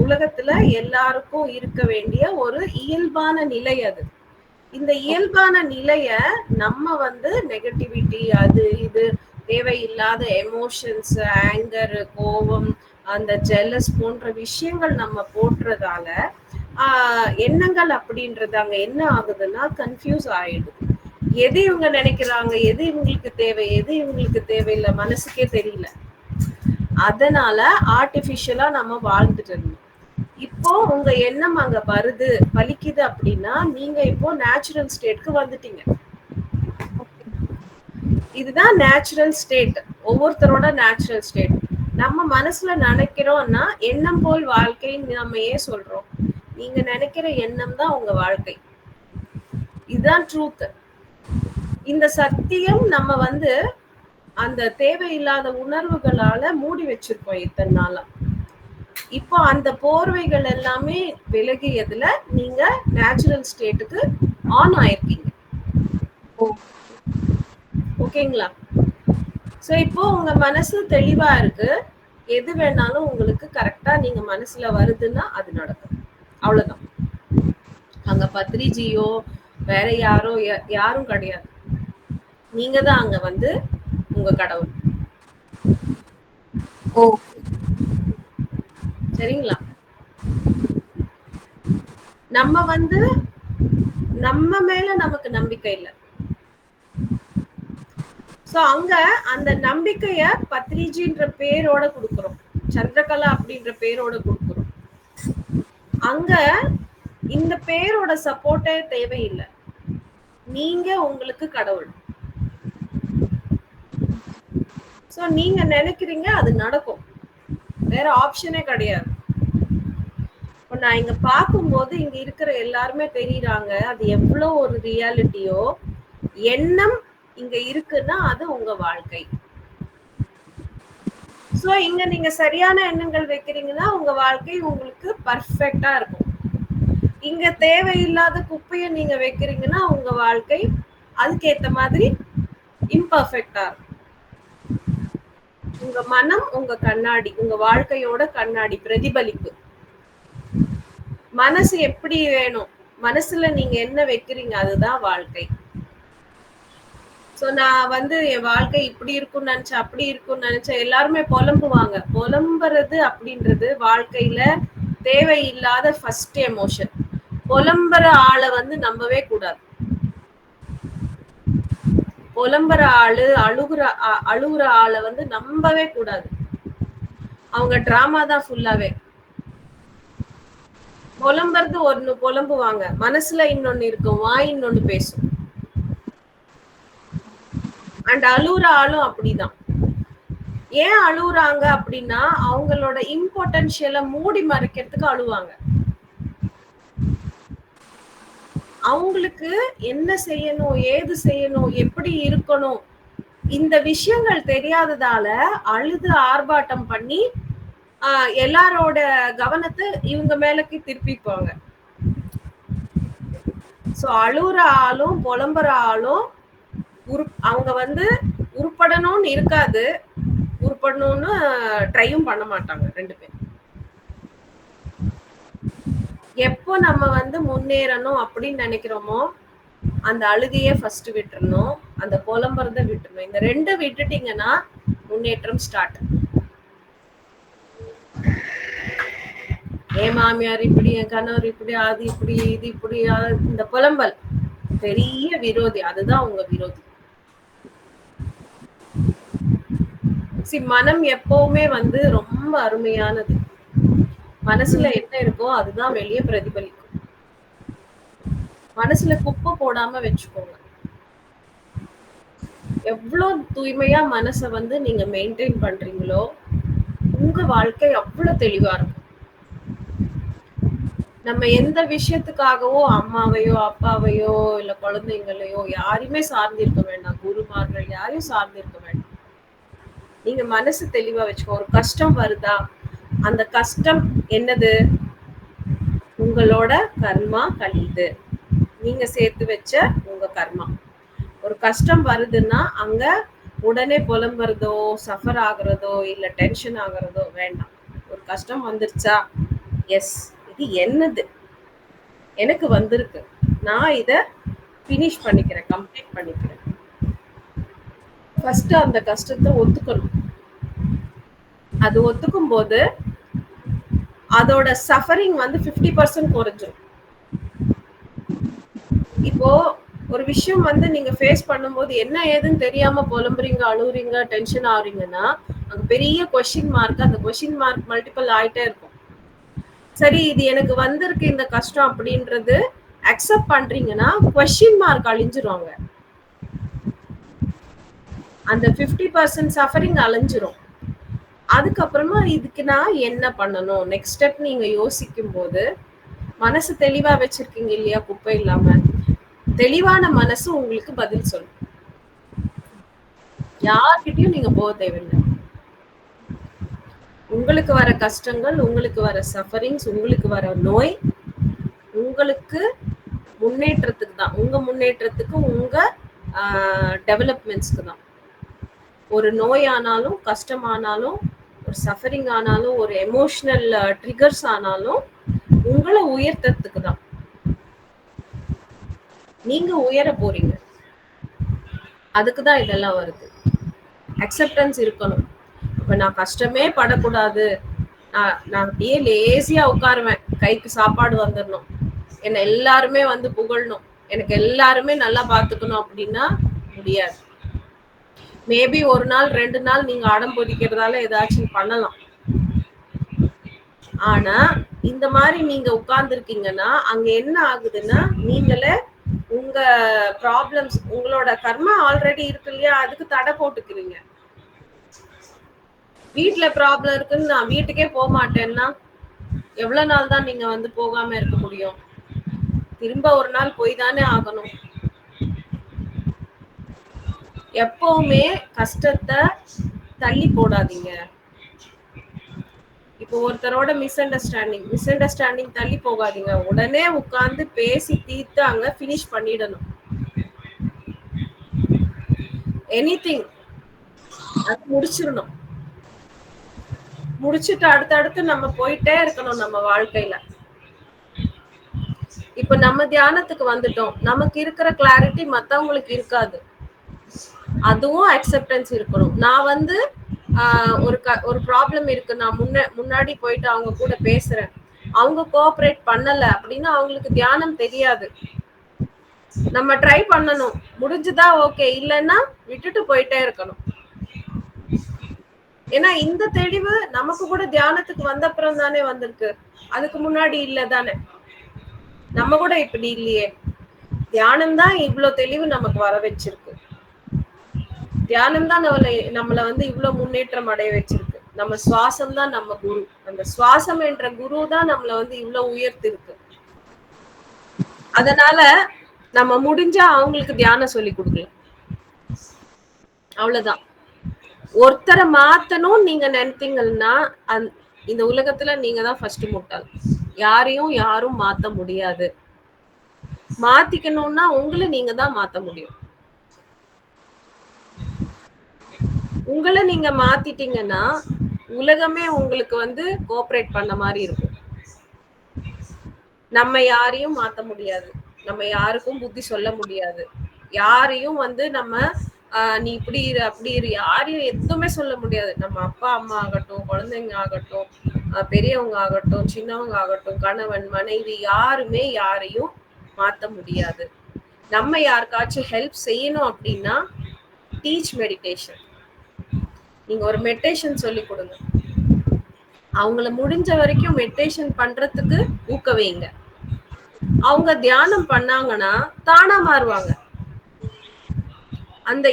உலகத்துல எல்லாருக்கும் இருக்க வேண்டிய ஒரு இயல்பான நிலை. அது இந்த இயல்பான நிலைய நம்ம வந்து நெகட்டிவிட்டி, அது இது தேவையில்லாத எமோஷன்ஸ், ஆங்கர், கோபம், அந்த ஜெலஸ் போன்ற விஷயங்கள் நம்ம போடுறதால எண்ணங்கள் அப்படின்றது அங்க என்ன ஆகுதுன்னா கன்ஃபியூஸ் ஆயிடுது. எது இவங்க நினைக்கிறாங்க, எது இவங்களுக்கு தேவை, எது இவங்களுக்கு தேவையில்லை, மனசுக்கே தெரியல. அதனால ஆர்டிபிஷியலா நம்ம வாழ்ந்துட்டு இருந்தோம். இப்போ உங்க எண்ணம் அங்க வருது, பலிக்குது அப்படின்னா நீங்க இப்போ நேச்சுரல் ஸ்டேட்க்கு வந்துட்டீங்க. இதுதான் நேச்சுரல் ஸ்டேட், ஒவ்வொருத்தரோட நேச்சுரல் ஸ்டேட். நம்ம மனசுல நினைக்கிறோம்னா எண்ணம் போல் வாழ்க்கைன்னு நம்ம ஏன் சொல்றோம்? நீங்க நினைக்கிற எண்ணம் தான் உங்க வாழ்க்கை. இதுதான் ட்ரூத். இந்த சத்தியம் நம்ம வந்து அந்த தேவையில்லாத உணர்வுகளால மூடி வச்சிருக்கோம் இத்தனை நாளா. இப்போ அந்த போர்வைகள் எல்லாமே விலகியதுல நீங்க நேச்சுரல் ஸ்டேட்டுக்கு ஆன் ஆயிருக்கீங்க. ஓகேங்களா? சோ இப்போ உங்க மனசு தெளிவா இருக்கு, எது வேணாலும் உங்களுக்கு கரெக்டா நீங்க மனசுல வருதுன்னா அது நடக்கும். அவ்வளவுதான். அங்க பத்ரிஜியோ வேற யாரும் கிடையாது. நீங்க தான் அங்க வந்து உங்க கடவுள். சரிங்களா? நம்ம வந்து நம்ம மேல நமக்கு நம்பிக்கை இல்லை. சோ அங்க அந்த நம்பிக்கைய பத்ரிஜின்ற பேரோட கொடுக்கிறோம், சந்திரகலா அப்படின்ற பேரோட கொடுக்கிறோம். அங்க இந்த பேரோட சப்போர்ட்டே தேவையில்லை, நீங்க உங்களுக்கு கடவுள். சோ நீங்க நினைக்கிறீங்க அது நடக்கும், வேற ஆப்ஷனே கிடையாது. இப்போ நான் இங்க பார்க்கும்போது இங்க இருக்கிற எல்லாருமே தெரியுறாங்க, அது எவ்வளவு ஒரு ரியாலிட்டியோ. எண்ணம் இங்க இருக்குன்னா அது உங்க வாழ்க்கை. சோ இங்க நீங்க சரியான எண்ணங்கள் வைக்கிறீங்கன்னா உங்க வாழ்க்கை உங்களுக்கு பர்ஃபெக்டா இருக்கும். இங்க தேவையில்லாத குப்பையை நீங்க வைக்கிறீங்கன்னா உங்க வாழ்க்கை அதுக்கேத்த மாதிரி இம்பர்ஃபெக்டா இருக்கும். உங்க மனம் உங்க கண்ணாடி, உங்க வாழ்க்கையோட கண்ணாடி பிரதிபலிப்பு. மனசு எப்படி வேணும், மனசுல நீங்க என்ன வைக்கிறீங்க அதுதான் வாழ்க்கை. சோ நான் வந்து என் வாழ்க்கை இப்படி இருக்கும்னு நினைச்சேன், அப்படி இருக்கும்னு நினைச்சேன். எல்லாருமே புலம்புவாங்க. புலம்புறது அப்படின்றது வாழ்க்கையில தேவையில்லாத ஃபர்ஸ்ட் எமோஷன். புலம்புற ஆளை வந்து நம்பவே கூடாது. புலம்புற ஆளு, அழுகுற ஆளை வந்து நம்பவே கூடாது. அவங்க டிராமா தான் ஃபுல்லாவே. புலம்புறது ஒண்ணு புலம்புவாங்க, மனசுல இன்னொன்னு இருக்கும், வாய் இன்னொன்னு பேசும். அண்ட் அழுகுற ஆளும் அப்படிதான். ஏன் அழுகுறாங்க அப்படின்னா அவங்களோட இம்பார்ட்டன்ஷியலை மூடி மறைக்கிறதுக்கு அழுவாங்க. அவங்களுக்கு என்ன செய்யணும், ஏது செய்யணும், எப்படி இருக்கணும், இந்த விஷயங்கள் தெரியாததால அழுது ஆர்ப்பாட்டம் பண்ணி எல்லாரோட கவனத்தை இவங்க மேலக்கு திருப்பிப்பாங்க. சோ அழுகுற ஆளும் புலம்புற ஆளும் அவங்க வந்து உருப்படணும்னு இருக்காது, உருப்படணும்னு ட்ரையும் பண்ண மாட்டாங்க ரெண்டு பேரும். எப்போ நம்ம வந்து முன்னேறணும் அப்படின்னு நினைக்கிறோமோ அந்த அழுகையே ஃபர்ஸ்ட் விட்டுறணும், அந்த புலம்புறத விட்டுறணும். இந்த ரெண்டு விட்டுட்டீங்கன்னா முன்னேற்றம் ஸ்டார்ட். என் மாமியார் இப்படி, என் கணவர் இப்படி, அது இப்படி, இது இப்படி, இந்த புலம்பல் பெரிய விரோதி. அதுதான் உங்க விரோதி. மனம் எப்பவுமே வந்து ரொம்ப அருமையானது. மனசுல என்ன இருக்கோ அதுதான் வெளியே பிரதிபலிக்கும். மனசுல குப்பை போடாம வச்சுக்கோங்க. எவ்வளவு தூய்மையா மனச வந்து நீங்க மெயின்டைன் பண்றீங்களோ உங்க வாழ்க்கை அவ்வளவு தெளிவா இருக்கும். நம்ம எந்த விஷயத்துக்காகவோ அம்மாவையோ அப்பாவையோ இல்ல குழந்தைங்களையோ யாரையுமே சார்ந்திருக்க வேண்டாம். குருமார்கள் யாரையும் சார்ந்திருக்க வேண்டாம். நீங்க மனசு தெளிவா வச்சுக்கோ. ஒரு கஷ்டம் வருதா, அந்த கஷ்டம் என்னது? உங்களோட கர்மா கழிது. நீங்க சேர்த்து வச்ச உங்க கர்மா. ஒரு கஷ்டம் வருதுன்னா அங்க உடனே புலம்புறதோ சஃபர் ஆகுறதோ இல்ல டென்ஷன் ஆகுறதோ வேண்டாம். ஒரு கஷ்டம் வந்துருச்சா, எஸ் இது என்னது, எனக்கு வந்திருக்கு, நான் இத ஃபினிஷ் பண்ணிக்கிறேன், கம்ப்ளீட் பண்ணிக்கிறேன். ஃபர்ஸ்ட் அந்த கஷ்டத்தை ஒத்துக்கணும். அது ஒத்துக்கும் போது அதோட சஃபரிங் வந்து 50% குறைஞ்சிரும். இப்போ ஒரு விஷயம் வந்து நீங்க ஃபேஸ் பண்ணும்போது என்ன ஏதுன்னு தெரியாம புலம்புறீங்க, அழுவுறீங்க, டென்ஷன் ஆகுறீங்கன்னா அங்க பெரிய கொஸ்டின் மார்க், அந்த கொஸ்டின் மார்க் மல்டிபிள் ஆயிட்டே இருக்கும். சரி இது எனக்கு வந்திருக்கு இந்த கஷ்டம் அப்படின்றது அக்செப்ட் பண்றீங்கன்னா கொஸ்டின் மார்க் அழிஞ்சிருவாங்க. அந்த 50% சஃபரிங் அழிஞ்சிரும். அதுக்கப்புறமா இதுக்கு நான் என்ன பண்ணணும், நெக்ஸ்ட் ஸ்டெப் நீங்க யோசிக்கும் போது மனசு தெளிவா வச்சிருக்கீங்க இல்லையா, குப்பை இல்லாம, தெளிவான மனசு உங்களுக்கு பதில் சொல்லும். யார்கிட்டயும் நீங்க போக தேவையில்லை. உங்களுக்கு வர கஷ்டங்கள், உங்களுக்கு வர சஃபரிங்ஸ், உங்களுக்கு வர நோய் உங்களுக்கு முன்னேற்றத்துக்கு தான். உங்க முன்னேற்றத்துக்கு, உங்க டெவலப்மெண்ட்ஸ்க்கு தான். ஒரு நோய் ஆனாலும், கஷ்டமானாலும், ஒரு சஃபரிங் ஆனாலும், ஒரு எமோஷனல் ட்ரிகர்ஸ் ஆனாலும் உங்களை உயர்த்தத்துக்கு தான். நீங்க உயர போறீங்க, அதுக்குதான் இதெல்லாம் வருது. அக்செப்டன்ஸ் இருக்கணும். இப்ப நான் கஷ்டமே படக்கூடாது, நான் அப்படியே லேசியா உட்காருவேன், கைக்கு சாப்பாடு வந்துடணும், என்ன எல்லாருமே வந்து புகழணும், எனக்கு எல்லாருமே நல்லா பாத்துக்கணும் அப்படின்னா முடியாது. மேபி ஒரு நாள் 2 நாள் நீங்க அடம் பிடிக்கிறதால ஏதாச்சும் பண்ணலாம். ஆனா இந்த மாதிரி நீங்க உட்கார்ந்து இருக்கீங்கன்னா அங்க என்ன ஆகுதுன்னா, நீங்களே உங்க ப்ராப்ளம்ஸ், உங்களோட கர்மா ஆல்ரெடி இருக்கு இல்லையா, அதுக்கு தடை போட்டுக்கிறீங்க. வீட்டுல ப்ராப்ளம் இருக்குன்னு நான் வீட்டுக்கே போக மாட்டேன்னா எவ்வளவு நாள் தான் நீங்க வந்து போகாம இருக்க முடியும்? திரும்ப ஒரு நாள் போய் தானே ஆகணும். எப்பவுமே கஷ்டத்தை தள்ளி போடாதீங்க. இப்போ ஒருத்தரோட மிஸ் அண்டர்ஸ்டாண்டிங் தள்ளி போகாதீங்க. உடனே உட்கார்ந்து பேசி தீர்த்து அங்க பினிஷ் பண்ணிடணும். எனிதிங் அது முடிச்சிடணும். முடிச்சுட்டு அடுத்தடுத்து நம்ம போயிட்டே இருக்கணும் நம்ம வாழ்க்கையில. இப்ப நம்ம தியானத்துக்கு வந்துட்டோம், நமக்கு இருக்கிற கிளாரிட்டி மத்தவங்களுக்கு இருக்காது. அதுவும் அக்செப்டன்ஸ் இருக்கணும். நான் வந்து ஒரு ப்ராப்ளம் இருக்கு, நான் முன்னாடி போயிட்டு அவங்க கூட பேசுறேன், அவங்க கோஆபரேட் பண்ணல அப்படின்னா அவங்களுக்கு தியானம் தெரியாது. நம்ம ட்ரை பண்ணணும், முடிஞ்சுதா ஓகே, இல்லைன்னா விட்டுட்டு போயிட்டே இருக்கணும். ஏன்னா இந்த தெளிவு நமக்கு கூட தியானத்துக்கு வந்த அப்புறம் தானே வந்திருக்கு, அதுக்கு முன்னாடி இல்ல தானே. நம்ம கூட இப்படி இல்லையே. தியானம் தான் இவ்வளவு தெளிவு நமக்கு வர வச்சிருக்கு. தியானம் தான் நம்மள வந்து இவ்வளவு முன்னேற்றம் அடைய வச்சிருக்கு. நம்ம சுவாசம் தான் நம்ம குரு. அந்த சுவாசம் என்ற குரு தான் நம்மள வந்து இவ்வளவு உயர்த்திருக்கு. அதனால நம்ம முடிஞ்சா அவங்களுக்கு தியானம் சொல்லி கொடுக்கலாம், அவ்வளவுதான். ஒருத்தரை மாத்தணும் நீங்க நினைத்தீங்கன்னா இந்த உலகத்துல நீங்க தான் ஃபர்ஸ்ட் முட்டாள். யாரையும் யாரும் மாத்த முடியாது. மாத்திக்கணும்னா உங்களை நீங்க தான் மாத்த முடியும். உங்களை நீங்க மாத்திட்டீங்கன்னா உலகமே உங்களுக்கு வந்து கோஆபரேட் பண்ண மாதிரி இருக்கும். நம்ம யாரையும் மாத்த முடியாது, நம்ம யாருக்கும் புத்தி சொல்ல முடியாது, யாரையும் வந்து நம்ம நீ இப்படி இரு அப்படி இரு யாரையும் எதுவுமே சொல்ல முடியாது. நம்ம அப்பா அம்மா ஆகட்டும், குழந்தைங்க ஆகட்டும், பெரியவங்க ஆகட்டும், சின்னவங்க ஆகட்டும், கணவன், மனைவி யாருமே யாரையும் மாத்த முடியாது. நம்ம யாருக்காச்சும் ஹெல்ப் செய்யணும் அப்படின்னா டீச் மெடிடேஷன். நீங்க ஒரு மெடிடேஷன் சொல்லி கொடுங்க. அவங்கள முடிஞ்ச வரைக்கும் மெடிடேஷன் பண்றதுக்கு ஊக்குவிங்க. அவங்க தியானம் பண்ணாங்கன்னா தானா மாறுவாங்க. அந்த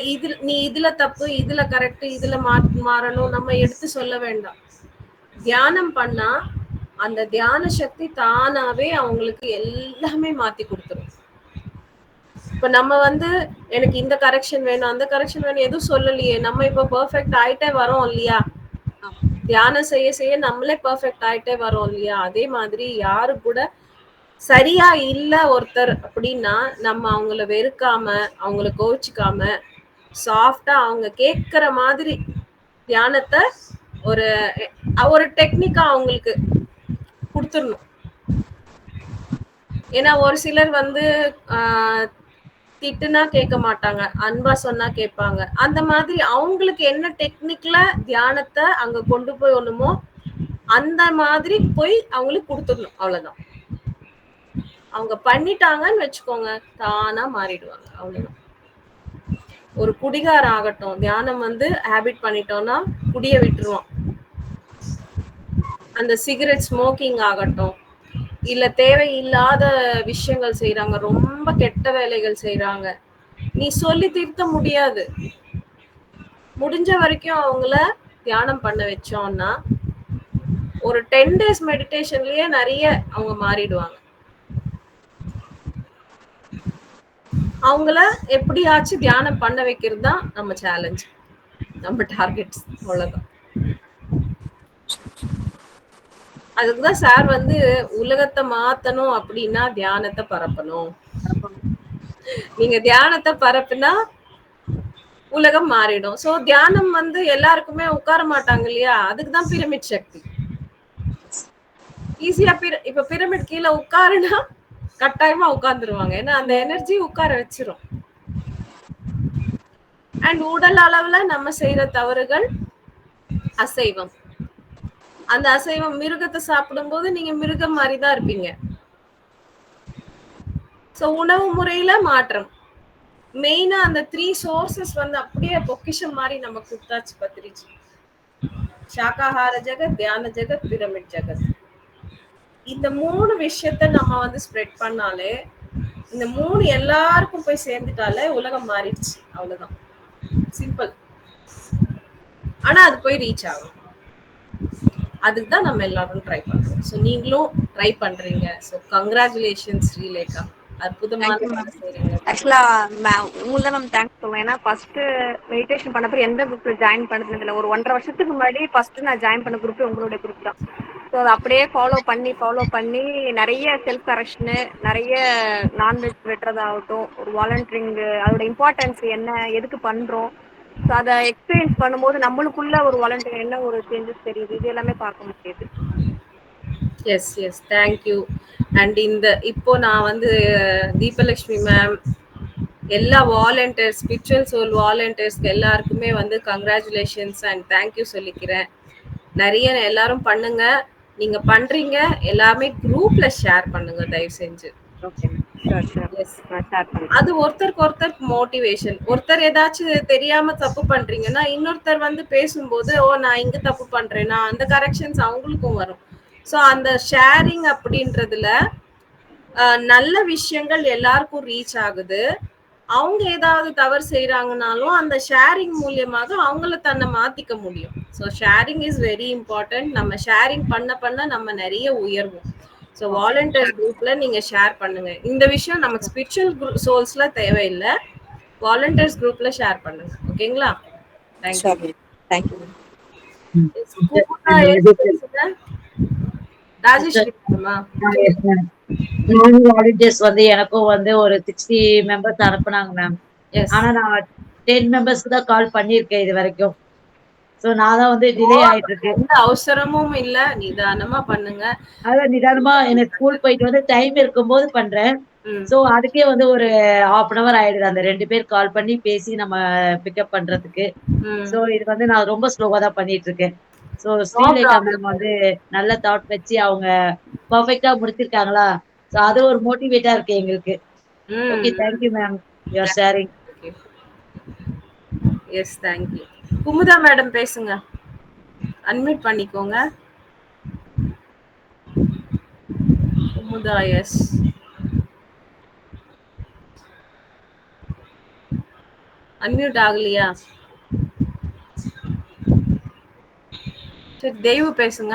நீ இதுல தப்பு, இதுல கரெக்ட், இதுல மாறணும் நம்ம எடுத்து சொல்ல வேண்டாம். தியானம் பண்ணா அந்த தியான சக்தி தானாவே அவங்களுக்கு எல்லாமே மாத்தி கொடுத்துரும். இப்ப நம்ம வந்து எனக்கு இந்த கரெக்ஷன் வேணும், அந்த கரெக்ஷன் வேணும் எதுவும் சொல்லலையே, நம்ம இப்ப பெர்ஃபெக்ட் ஆயிட்டே வரோம் இல்லையா? தியானம் செய்ய செய்ய நம்மளே பெர்ஃபெக்ட் ஆயிட்டே வரோம் இல்லையா? அதே மாதிரி யாரு கூட சரியா இல்ல ஒருத்தர் அப்படின்னா நம்ம அவங்கள வெறுக்காம, அவங்கள கோவிச்சுக்காம, சாஃப்டா அவங்க கேட்கிற மாதிரி தியானத்தை ஒரு ஒரு டெக்னிக்கா அவங்களுக்கு கொடுத்துடணும். ஏன்னா ஒரு சிலர் வந்து திட்டுனா கேட்க மாட்டாங்க, அன்பா சொன்னா கேட்பாங்க. அந்த மாதிரி அவங்களுக்கு என்ன டெக்னிக்ல தியானத்தை அங்க கொண்டு போய் ஒண்ணுமோ அந்த மாதிரி போய் அவங்களுக்கு கொடுத்துடணும். அவ்வளவுதான். அவங்க பண்ணிட்டாங்கன்னு வச்சுக்கோங்க, தானா மாறிடுவாங்க. அவ்வளவுதான். ஒரு குடிகாரம் ஆகட்டும், தியானம் வந்து ஹேபிட் பண்ணிட்டோம்னா குடிய விட்டுருவான். அந்த சிகரெட் ஸ்மோக்கிங் ஆகட்டும், இல்ல தேவையில்லாத விஷயங்கள் செய்யறாங்க, ரொம்ப கெட்ட வேலைகள் செய்யறாங்க, நீ சொல்லி திருத்த முடியாது. முடிஞ்ச வரைக்கும் அவங்கள தியானம் பண்ண வச்சோம்னா ஒரு 10 days மெடிடேஷன்லயே நிறைய அவங்க மாறிடுவாங்க. அவங்கள எப்படியாச்சும் தியானம் பண்ண வைக்கிறது தான் நம்ம சேலஞ்ச், நம்ம டார்கெட்ஸ். அவ்வளவுதான். அதுக்குதான் சார் வந்து உலகத்தை மாத்தணும் அப்படின்னா தியானத்தை பரப்பணும். நீங்க தியானத்தை பரப்புனா உலகம் மாறிடும். சோ தியானம் வந்து எல்லாருக்குமே உட்கார மாட்டாங்க இல்லையா? அதுக்குதான் பிரமிட் சக்தி. ஈஸியா இப்ப பிரமிட் கீழே உட்காருனா கட்டாயமா உட்கார்ந்துருவாங்க. ஏன்னா அந்த எனர்ஜி உட்கார வச்சிரும். அண்ட் உடல் அளவுல நம்ம செய்யற தவறுகள் அசைவம். அந்த அசைவம் மிருகத்தை சாப்பிடும் போது நீங்க மிருகம் மாதிரிதான் இருப்பீங்க. சோ உணவு முறையில மாற்றம். மெயினா அந்த 3 சோர்சஸ் வந்து அப்படியே பொக்கிஷம் மாதிரி நம்ம கொடுத்தாச்சு பத்திரிச்சு. சாகாஹார ஜெகத், தியான ஜெகத், பிரமிட் ஜெகத். இந்த 3 விஷயத்த நம்ம வந்து ஸ்ப்ரெட் பண்ணாலே, இந்த 3 எல்லாருக்கும் போய் சேர்ந்துட்டாலே உலகம் மாறிடுச்சு. அவ்வளவுதான். சிம்பிள். ஆனா அது போய் ரீச் ஆகும். அதுக்கு தான் நம்ம எல்லாரும் ட்ரை பண்றோம். ஸோ நீங்களும் ட்ரை பண்றீங்க. ஸோ கங்க்ராச்சுலேஷன்ஸ் ஸ்ரீலேகா, அற்புதமான செய்றீங்க. ஆக்சுவலா உங்களுக்கு தான் மேம் தேங்க்ஸ் சொல்லுவேன். ஏன்னா ஃபர்ஸ்ட் மெடிடேஷன் பண்ணப்ப எந்த குரூப்ல ஜாயின் பண்ணது இல்லை. ஒரு 1.5 வருஷத்துக்கு முன்னாடி ஃபர்ஸ்ட் நான் ஜாயின் பண்ண குரூப் உங்களுடைய குரூப் தான். ஸோ அதை அப்படியே ஃபாலோ பண்ணி நிறைய செல்ஃப் கரெக்ஷனு, நிறைய நான்வெஜ் வெட்டுறதாகட்டும், ஒரு வாலண்டியரிங், அதோட இம்பார்ட்டன்ஸ் என்ன, எதுக்கு பண்றோம், ஸோ அதை எக்ஸ்பீரியன்ஸ் பண்ணும்போது நம்மளுக்குள்ள ஒரு வாலண்டியர் என்ன ஒரு சேஞ்சஸ் தெரியுது. இது எல்லாமே பார்க்க முடியுது. S S, thank you. அண்ட் இந்த இப்போ நான் வந்து தீபலட்சுமி மேம், எல்லா வாலண்டியர்ஸ், ஸ்பிரிச்சுவல் சோல் வாலண்டியர்ஸ்க்கு எல்லாருக்குமே வந்து கங்க்ராச்சுலேஷன்ஸ் அண்ட் தேங்க்யூ சொல்லிக்கிறேன். நிறைய எல்லாரும் பண்ணுங்க. நீங்க பண்றீங்க எல்லாமே குரூப்ல ஷேர் பண்ணுங்க தயவு செஞ்சு. அது ஒருத்தருக்கு ஒருத்தர் மோட்டிவேஷன். ஒருத்தர் ஏதாச்சும் தெரியாம தப்பு பண்றீங்கன்னா இன்னொருத்தர் வந்து பேசும்போது, ஓ நான் இங்க தப்பு பண்றேன்னா அந்த கரெக்ஷன்ஸ் அவங்களுக்கும் வரும். ஸோ அந்த ஷேரிங் அப்படின்றதுல நல்ல விஷயங்கள் எல்லாருக்கும் ரீச் ஆகுது. அவங்க ஏதாவது தவறு செய்யறாங்கனாலும் அந்த ஷேரிங் மூலியமாக அவங்கள தன்னை மாத்திக்க முடியும். So sharing is very important. நம்ம ஷேரிங் பண்ண நம்ம நிறைய உயர்வோம். ஸோ வாலண்டியர் குரூப்ல நீங்க ஷேர் பண்ணுங்க. இந்த விஷயம் நமக்கு ஸ்பிரிச்சுவல் சோல்ஸ்ல தேவையில்லை, வாலண்டியர்ஸ் குரூப்ல ஷேர் பண்ணுங்க. ஓகேங்களா? தேங்க்யூ. தேங்க்யூ. வாலண்டியர்ஸ் வந்து எனக்கும் வந்து ஒரு 60 மெம்பர்ஸ் அனுப்புனாங்க மேம். ஆனா நான் 10 மெம்பர்ஸ்க்கு தான் கால் பண்ணிருக்கேன் இது வரைக்கும். சோ நான் தான் வந்து டிலே ஆயிட்டு இருக்கேன். எந்த அவசரமும் இல்ல, நிதானமா பண்ணுங்க. அதான் நிதானமா எனக்கு ஸ்கூல் போயிட்டு வந்து டைம் இருக்கும்போது பண்றேன். சோ அதுக்கே வந்து ஒரு 1/2 hour ஆயிடுது அந்த 2 பேர் கால் பண்ணி பேசி நம்ம பிக்கப் பண்றதுக்கு. சோ இது வந்து நான் ரொம்ப ஸ்லோவா தான் பண்ணிட்டு இருக்கேன். So no Sreelekha ma'am problem. வந்து நல்ல தாட் வச்சு அவங்க பர்ஃபெக்டா முடிச்சிருக்காங்களா? ஸோ அது ஒரு மோட்டிவேட்டா இருக்கு எங்களுக்கு. Okay, thank you ma'am you're sharing. Yes, thank you. Kumudha madam பேசுங்க, அன்மியூட் பண்ணிக்கோங்க. குமுதா, எஸ். அன்மியூட் ஆகலையா? சரி, தெய்வு பேசுங்க.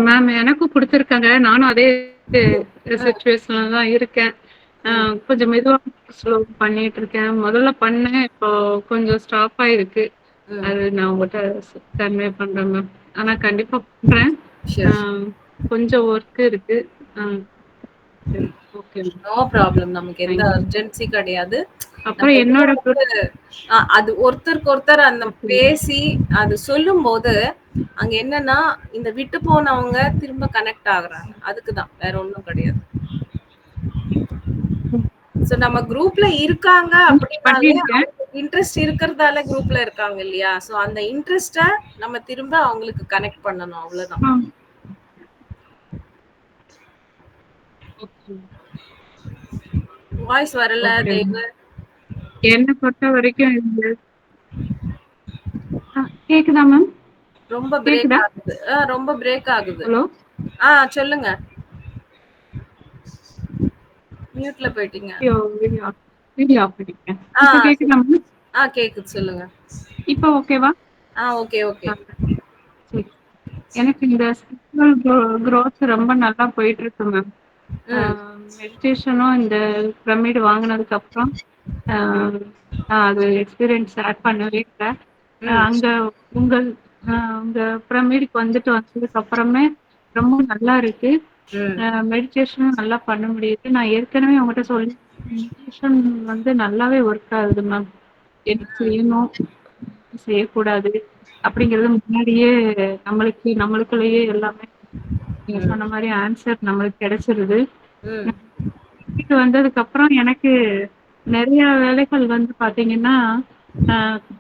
மேம் எனக்கும் கொடுத்துருக்காங்க. நானும் அதே சிச்சுவேஷன்ல தான் இருக்கேன். கொஞ்சம் மெதுவா ஸ்லோ பண்ணிட்டு இருக்கேன். முதல்ல பண்ணேன், இப்போ கொஞ்சம் ஸ்டாப் ஆயிருக்கு. அது நான் உங்கள்கிட்ட கன்வே பண்றேன் மேம். ஆனா கண்டிப்பா பண்றேன். கொஞ்சம் ஒர்க் இருக்கு. Okay, no problem. நமக்கு எந்த அர்ஜென்சி கிடையாது. அப்புறம் என்னோட அது ஒருத்தருக்கு ஒருத்தர் அந்த பேசி அது சொல்லும் போது அங்க என்னன்னா இந்த விட்டு போனவங்க திரும்ப கனெக்ட் ஆகுறாங்க. அதுக்குதான், வேற ஒண்ணும் கிடையாது. சோ நம்ம குரூப்ல இருக்காங்க அப்படின்னாலே இன்ட்ரெஸ்ட் இருக்கிறதால குரூப்ல இருக்காங்க இல்லையா? சோ அந்த இன்ட்ரெஸ்ட நம்ம திரும்ப அவங்களுக்கு கனெக்ட் பண்ணணும், அவ்வளவுதான். வாய்ஸ் வரல தேவு. என்ன பொறுத்த வரைக்கும் கேக்குதா மேம்? ரொம்ப பிரேக் ஆகுது. ரொம்ப பிரேக் ஆகுது. ஹலோ, சொல்லுங்க. மியூட்ல போயிட்டீங்க. வீடியோ ஆஃப் பண்ணிட்டேன். இப்போ கேக்குதா மேம்? கேக்குது, சொல்லுங்க. இப்போ ஓகேவா? Okay, okay. எனக்கு இந்த ஸ்பிரிச்சுவல் growth ரொம்ப நல்லா போயிட்டு இருக்கு மேம். மெடிடேஷனும் இந்த பிரமிட் வாங்கினதுக்கு அப்புறம் அது எக்ஸ்பீரியன்ஸ் ஆட் பண்ணவே இல்லை. அங்க உங்கள் உங்க பிரமிடுக்கு வந்ததுக்கு அப்புறமே ரொம்ப நல்லா இருக்கு. மெடிடேஷனும் நல்லா பண்ண முடியுது. நான் ஏற்கனவே உங்ககிட்ட சொல்லி மெடிடேஷன் நல்லாவே ஒர்க் ஆகுது மேம். எனக்கு செய்யணும், செய்யக்கூடாது அப்படிங்கிறது முன்னாடியே நம்மளுக்குள்ளேயே எல்லாமே நீங்க சொன்ன மாதிரி ஆன்சர் நம்மளுக்கு கிடைச்சிருது. வீட்டுக்கு வந்ததுக்கு அப்புறம் எனக்கு நிறைய வேலைகள் பாத்தீங்கன்னா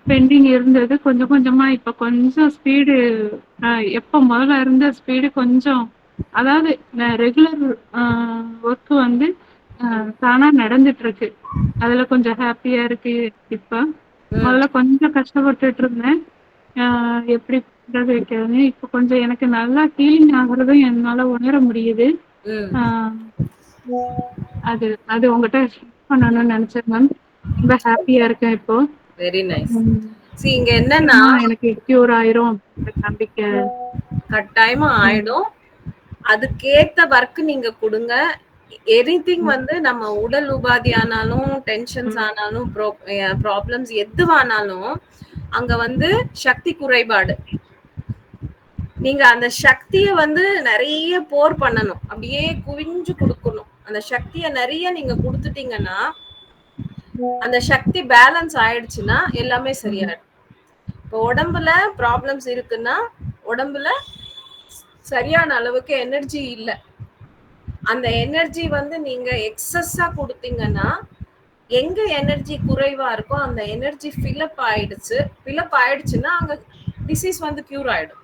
பெண்டிங் இருந்தது. கொஞ்சம் கொஞ்சமா இப்ப கொஞ்சம் ஸ்பீடு, எப்ப முதல்ல இருந்த ஸ்பீடு கொஞ்சம், அதாவது ரெகுலர் ஒர்க் தானா நடந்துட்டு இருக்கு. அதுல கொஞ்சம் ஹாப்பியா இருக்கு. இப்ப முதல்ல கொஞ்சம் கஷ்டப்பட்டுட்டு இருந்தேன், எப்படி பண்றது வைக்கிறதுன்னு. இப்ப கொஞ்சம் எனக்கு நல்லா ஹீலிங் ஆகுறதும் என்னால உணர முடியுது. அது அது உங்ககிட்ட பண்ணணும்னு நினைச்சேன் மேம். ரொம்ப ஹாப்பியா இருக்கேன் இப்போ. Very nice. இங்க என்னன்னா எனக்கு கியூர் ஆயிரும் நம்பிக்கை. கட்டாயமா ஆயிடும். அதுக்கேத்த ஒர்க் நீங்க கொடுங்க. எனிதிங் நம்ம உடல் உபாதி ஆனாலும், டென்ஷன்ஸ் ஆனாலும், ப்ராப்ளம்ஸ் எதுவானாலும் அங்க சக்தி குறைபாடு. நீங்க அந்த சக்திய நிறைய போர் பண்ணணும், அப்படியே குவிஞ்சு கொடுக்கணும். அந்த சக்திய நிறைய நீங்க கொடுத்துட்டீங்கன்னா, அந்த சக்தி பேலன்ஸ் ஆயிடுச்சுன்னா எல்லாமே சரியாயிடும். இப்போ உடம்புல ப்ராப்ளம்ஸ் இருக்குன்னா உடம்புல சரியான அளவுக்கு எனர்ஜி இல்ல. அந்த எனர்ஜி நீங்க எக்ஸஸா கொடுத்தீங்கன்னா, எங்க எனர்ஜி குறைவா இருக்கோ அந்த எனர்ஜி ஃபில்அப் ஆயிடுச்சுன்னா அங்க டிசீஸ் கியூர் ஆயிடும்.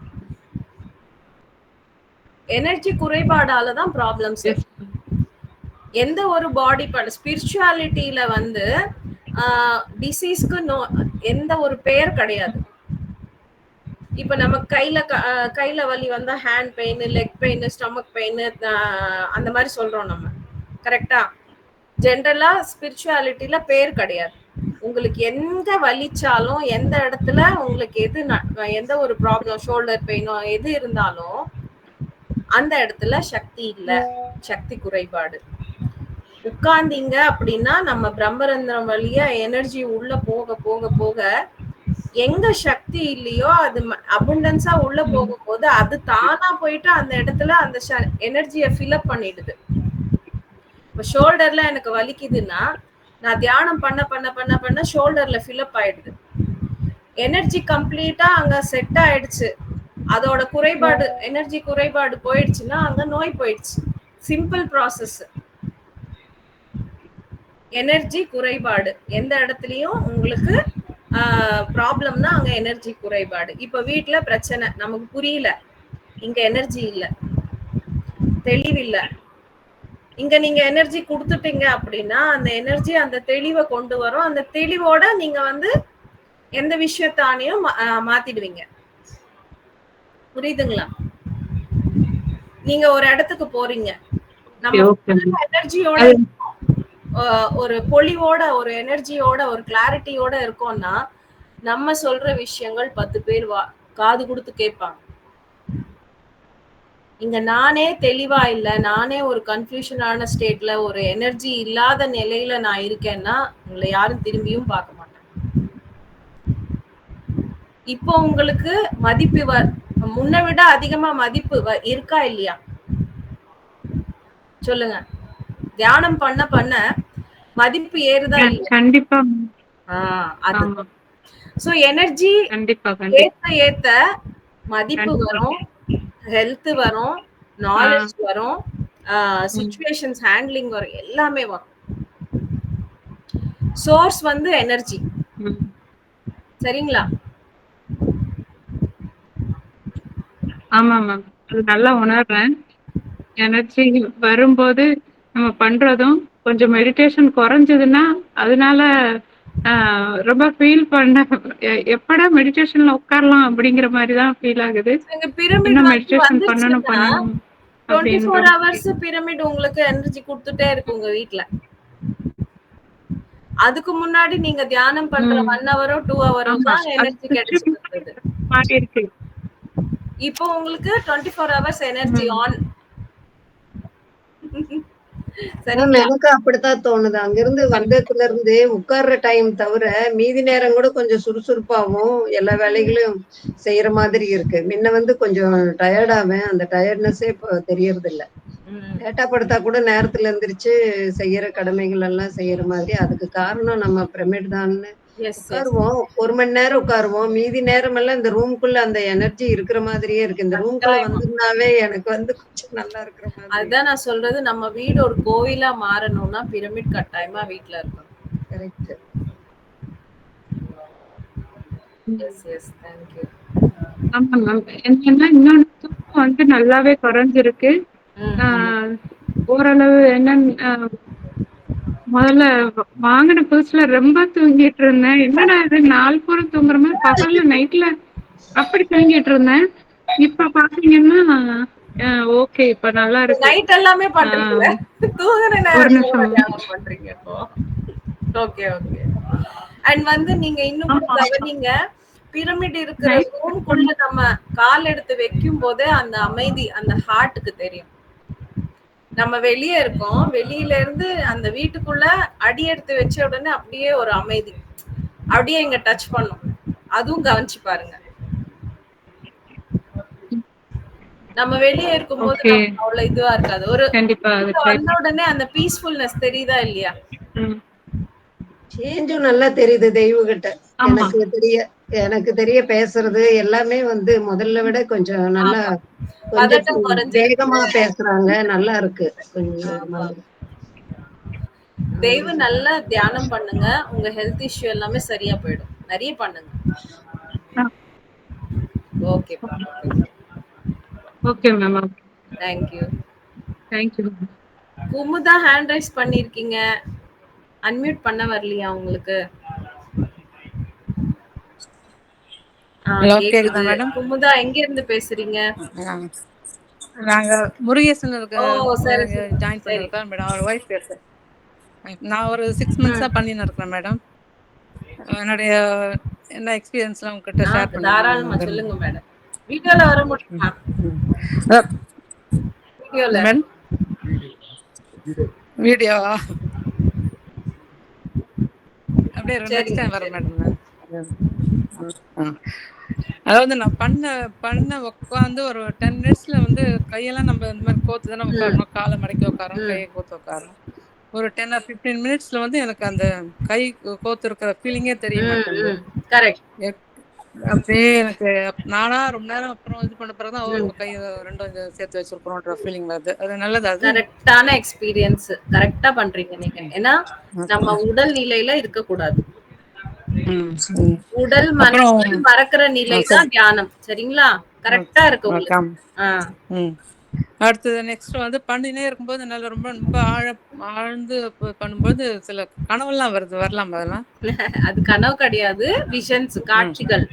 எனர்ஜி குறைபாடால தான் ப்ராப்ளம்ஸ். எந்த ஒரு பாடி ஸ்பிரிச்சுவாலிட்டியில டிசீஸ்க்கு எந்த ஒரு பெயர் கிடையாது. இப்ப நம்ம கையில வலி வந்தா hand pain, leg pain, stomach pain அந்த மாதிரி சொல்றோம் நம்ம, கரெக்டா? ஜென்ரலா ஸ்பிரிச்சுவாலிட்டியில பேர் கிடையாது. உங்களுக்கு எங்க வலிச்சாலும், எந்த இடத்துல உங்களுக்கு எந்த ஒரு ப்ராப்ளம், ஷோல்டர் பெயினோ எது இருந்தாலும் அந்த இடத்துல சக்தி இல்ல, சக்தி குறைபாடு. உட்கார்ந்தீங்க அப்படின்னா நம்ம பிரம்மரந்திரம் வழியா எனர்ஜி உள்ள போக போக போக எங்க சக்தி இல்லையோ அது அபண்டன்ஸா உள்ள போகும்போது அது தானா போயிட்டு அந்த இடத்துல அந்த எனர்ஜியை ஃபில்அப் பண்ணிடுது. இப்ப ஷோல்டர்ல எனக்கு வலிக்குதுன்னா நான் தியானம் பண்ண பண்ண பண்ண பண்ண ஷோல்டர்ல ஃபில்அப் ஆயிடுது. எனர்ஜி கம்ப்ளீட்டா அங்க செட் ஆயிடுச்சு. அதோட குறைபாடு, எனர்ஜி குறைபாடு போயிடுச்சுன்னா அங்க நோய் போயிடுச்சு. Simple process. எனர்ஜி குறைபாடு. எந்த இடத்துலயும் உங்களுக்கு ப்ராப்ளம்னா அங்க எனர்ஜி குறைபாடு. இப்ப வீட்ல பிரச்சனை, நமக்கு புரியல, இங்க எனர்ஜி இல்ல, தெளிவில்ல. இங்க நீங்க எனர்ஜி குடுத்துட்டீங்க அப்படின்னா அந்த எனர்ஜி அந்த தெளிவை கொண்டு வரும். அந்த தெளிவோட நீங்க வந்து எந்த விஷயத்தானையும் மாத்திடுவீங்க. புரியுதுங்களா? நீங்க ஒரு இடத்துக்கு போறீங்க, நம்ம எனர்ஜியோட ஒரு பொலிவோட ஒரு எனர்ஜியோட ஒரு கிளாரிட்டியோட இருக்கோம்னா நம்ம சொல்ற விஷயங்கள் 10 பேர் காது கொடுத்து கேட்பாங்க. இங்க நானே தெளிவா இல்ல, நானே ஒரு கன்ஃபியூஷனான ஸ்டேட்ல ஒரு எனர்ஜி இல்லாத நிலையில நான் இருக்கேன்னா உங்களை யாரும் திரும்பியும் பார்க்க மாட்டாங்க. இப்போ உங்களுக்கு மதிப்பு முன்ன விட அதிகமா மதிப்பு இருக்கா இல்லையா சொல்லுங்க. தியானம் பண்ண பண்ண மதிப்பு ஏறுதா இல்லையா? கண்டிப்பா. அது சோ எனர்ஜி ஏத்த ஏத்த மதிப்பு வரும், ஹெல்த் வரும், நாலேஜ் வரும், சிச்சுவேஷன்ஸ் ஹேண்ட்லிங் வரும், எல்லாமே வரும். சோர்ஸ் வந்து எனர்ஜி. சரிங்களா? ஆமா மேம், அது நல்லா உணர்றேன். எனர்ஜி வரும்போது நம்ம பண்றதும் கொஞ்சம் மெடிடேஷன் குறைஞ்சதுன்னா அதனால ரொம்ப ஃபீல் பண்ண எப்படா மெடிடேஷன்ல உட்காரலாம் அப்படிங்கிற மாதிரி தான் ஃபீல் ஆகுது. இன்னும் மெடிடேஷன் பண்ணணும் 24 hours பிரமிட் உங்களுக்கு எனர்ஜி கொடுத்துட்டே இருக்கு உங்க வீட்ல. அதுக்கு முன்னாடி நீங்க தியானம் பண்ற 1 hour 2 hour தான் எனர்ஜி கிடைச்சிருக்கு. இப்போ உங்களுக்கு 24 hours எனர்ஜி ஆன். எனக்கு அப்படித்தான் தோணுது. அங்கிருந்து வந்ததுல இருந்து உட்கார்ற டைம் தவிர மீதி நேரம் கூட கொஞ்சம் சுறுசுறுப்பாவும் எல்லா வேலைகளையும் செய்யற மாதிரி இருக்கு. முன்ன வந்து கொஞ்சம் டயர்டாவேன், அந்த டயர்ட்னஸே இப்போ தெரியறது இல்ல. லேட்டா படுத்தா கூட நேரத்துல எந்திரிச்சு செய்யற கடமைகள் எல்லாம் செய்யற மாதிரி. அதுக்கு காரணம் நம்ம பிரமிட் தான்னு. உட்காருவோம், 1 மணி நேரம் உட்காருவோம், மீதி நேரம் எல்லாம் இந்த ரூம்குள்ள அந்த எனர்ஜி இருக்கிற மாதிரியே இருக்கு. இந்த ரூம்குள்ள வந்திருந்தாவே எனக்கு வந்து கொஞ்சம் நல்லா இருக்கிற மாதிரி. அதுதான் நான் சொல்றது, நம்ம வீடு ஒரு கோவிலா மாறணும்னா பிரமிட் கட்டாயமா வீட்ல இருக்கணும். Correct. Yes yes, thank you. ஆமா மேம், என்னன்னா இன்னொன்னு தூக்கம் வந்து நல்லாவே குறைஞ்சிருக்கு. ஓரளவு என்னன்னு முதல்ல வாங்கின புதுசுல ரொம்ப தூங்கிட்டு இருந்தேன். என்னடா இது நாள் பூரா தூங்குற மாதிரி, பகல்ல நைட்ல அப்படி தூங்கிட்டு இருந்தேன். இப்ப பாத்தீங்கன்னா ஓகே, இப்ப நல்லா இருக்கு. நைட் எல்லாமே பண்றீங்க, தூங்குற நேரம் தியானம் பண்றீங்க இப்போ. Okay okay. அண்ட் வந்து நீங்க இன்னும் கூட கவனிங்க, பிரமிட் இருக்கிற ரூம்குள்ள நம்ம கால் எடுத்து வைக்கும் போதே அந்த அமைதி அந்த ஹார்ட்டுக்கு தெரியும். நம்ம வெளியே இருக்கோம், வெளியில இருந்து அந்த வீட்டுக்குள்ள அடி எடுத்து வச்ச உடனே அப்படியே ஒரு அமைதி அப்படியே இங்க டச் பண்ணும். அதுவும் கவனிச்சு பாருங்க. நம்ம வெளியே இருக்கும் போது அவ்வளவு இதுவா இருக்காது. ஒரு வந்த உடனே அந்த பீஸ்ஃபுல்னஸ் தெரியுதா இல்லையா? சேஞ்சும் நல்லா தெரியுது தெய்வகிட்ட. எனக்கு தெரிய பேசுறது எல்லாமே வந்து முதல்ல விட கொஞ்சம் நல்லா கொஞ்சம் வேகமா பேசுறாங்க. நல்லா இருக்கு. கொஞ்சம் தெய்வ நல்லா தியானம் பண்ணுங்க, உங்க ஹெல்த் இஷ்யூ எல்லாமே சரியா போயிடும். நிறைய பண்ணுங்க. Okay okay ma'am. Thank you. Thank you. Kumudha hand rice பண்ணிருக்கீங்க, அன்மியூட் பண்ண வரலையா உங்களுக்கு? ஹலோ, கேக்குதா மேடம்? குமுதா எங்க இருந்து பேசுறீங்க? நாங்க முருகேசன் ஜாயின் பண்ணிருக்கோம் மேடம். அவர் ஒய்ஃப் பேசுறேன். நான் ஒரு 6 months பண்ணின்னு இருக்கிறேன் மேடம். என்னுடைய என்ன எக்ஸ்பீரியன்ஸ்லாம் உங்ககிட்ட ஷேர் பண்ணுங்க. தாராளமா சொல்லுங்க மேடம். வீடியோல வர முடியுமா? வீடியோல மேடம் வீடியோவா அப்படியே நெக்ஸ்ட் டைம் வரேன் மேடம். அதாவது நான் பண்ண உட்காந்து ஒரு 10 minutesல வந்து கையெல்லாம் நம்ம இந்த மாதிரி கோத்து தானே உட்காரணும், காலை மடக்கி உட்காரணும், கையை கோத்து உட்காரணும். ஒரு 10 or 15 minutesல வந்து எனக்கு அந்த கை கோத்து இருக்கிற ஃபீலிங்கே தெரிய மாட்டேங்குது. அப்படியே எனக்கு நானா ரொம்ப நேரம் அப்புறம் இது பண்ண பிறகுதான் நம்ம கை ரெண்டும் சேர்த்து வச்சிருக்கிறோம்ன்ற ஃபீலிங் வருது. அது நல்லது. அது கரெக்டான எக்ஸ்பீரியன்ஸ். கரெக்டா பண்றீங்க நீங்க. ஏன்னா நம்ம உடல் நிலையில இருக்க கூடாது. உடல் மனசு மறக்கிற நிலை தான் தியானம். சரிங்களா? கரெக்டா இருக்கு உங்களுக்கு. அடுத்தது நெக்ஸ்ட் வந்து பண்ணினே இருக்கும்போது நல்லா ரொம்ப ரொம்ப ஆழ்ந்து பண்ணும்போது சில கனவெல்லாம் வரலாம். அதெல்லாம் அது கனவு கிடையாது, விஷன்ஸ், காட்சிகள்.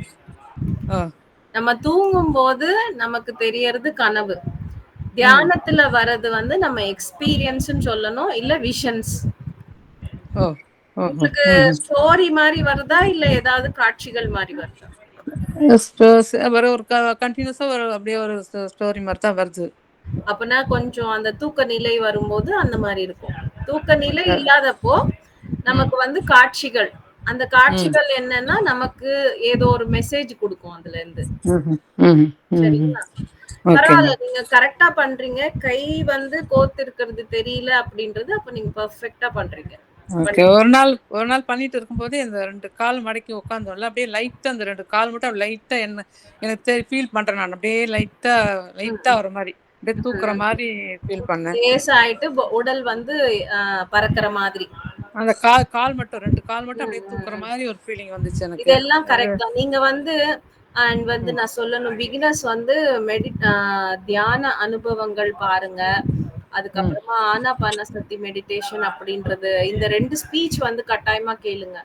நம்ம தூங்கும் போது நமக்கு தெரியறது கனவு. தியானத்துல வர்றது வந்து நம்ம எக்ஸ்பீரியன்ஸ் சொல்லணும், இல்ல விஷன்ஸ். உங்களுக்கு ஸ்டோரி மாதிரி வருதா இல்ல ஏதாவது காட்சிகள் மாதிரி வருதா? ஒரு கண்டினியூஸா அப்படியே ஒரு ஸ்டோரி மாதிரி தான் வருது. அப்பனா கொஞ்சம் அந்த தூக்க நிலை வரும்போது அந்த மாதிரி இருக்கும். தூக்க நிலை இல்லாதப்போ நமக்கு வந்து காட்சிகள். அந்த காட்சிகள் என்னன்னா நமக்கு ஏதோ ஒரு மெசேஜ் கொடுக்கும் அதுல இருந்து. சரிங்களா? பரவாயில்ல, நீங்க கரெக்டா பண்றீங்க. கை வந்து கோத்து இருக்கிறது தெரியல அப்படின்றது அப்ப நீங்க பெர்ஃபெக்ட்டா பண்றீங்க. ஒரு நாள் பண்ணிட்டு இருக்கும்போது இந்த 2 கால் மடக்கி உட்கார்ந்தோம்ல, அப்படியே லைட்டா அந்த 2 கால் மட்டும் லைட்டா எனக்கு ஃபீல் பண்றேன். நான் அப்படியே லைட்டா வர மாதிரி, அப்படியே தூக்குற மாதிரி ஃபீல் பண்ணேன். லேசாயிட்டு உடல் வந்து பறக்கிற மாதிரி. அந்த கால் மட்டும் 2 கால் மட்டும் அப்படியே தூக்குற மாதிரி ஒரு ஃபீலிங் வந்துச்சு எனக்கு. இதெல்லாம் கரெக்ட் தான். நீங்க வந்து நான் சொல்லணும், பிகினர்ஸ் வந்து தியான அனுபவங்கள் பாருங்க. அதுக்கப்புறமா ஆனாபானசதி மெடிடேஷன் அப்படின்றது, இந்த 2 ஸ்பீச் வந்து கட்டாயமா கேளுங்க.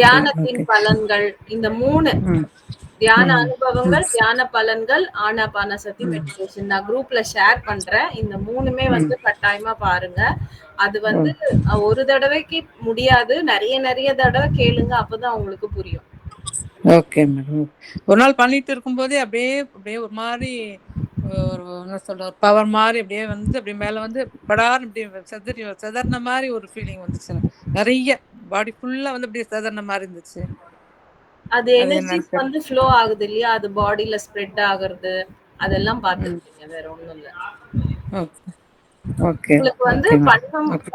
தியானத்தின் பலன்கள், இந்த 3 தியான அனுபவங்கள், தியான பலன்கள், ஆனாபானசதி மெடிடேஷன் நான் குரூப்ல ஷேர் பண்றேன். இந்த 3மே வந்து கட்டாயமா பாருங்க. அது வந்து ஒரு தடவைக்கு முடியாது, நிறைய தடவை கேளுங்க, அப்பதான் உங்களுக்கு புரியும். Okay madam. ஒரு நாள் பண்ணிட்டு இருக்கும்போதே அப்படியே ஒரு மாதிரி என்ன சொல்ற பவர் மாதிரி அப்படியே வந்து அப்படியே மேல வந்து படார் அப்படியே செதறின மாதிரி ஒரு ஃபீலிங் வந்துச்சு. நிறைய பாடி ஃபுல்லா வந்து அப்படியே செதறின மாதிரி இருந்துச்சு. அது எனர்ஜிஸ் வந்து ஃப்ளோ ஆகுது இல்லையா, அது பாடியில ஸ்ப்ரெட் ஆகுறது, அதெல்லாம் பார்த்துருக்கீங்க. வேற ஒண்ணும் இல்ல. உங்களுக்கு வந்து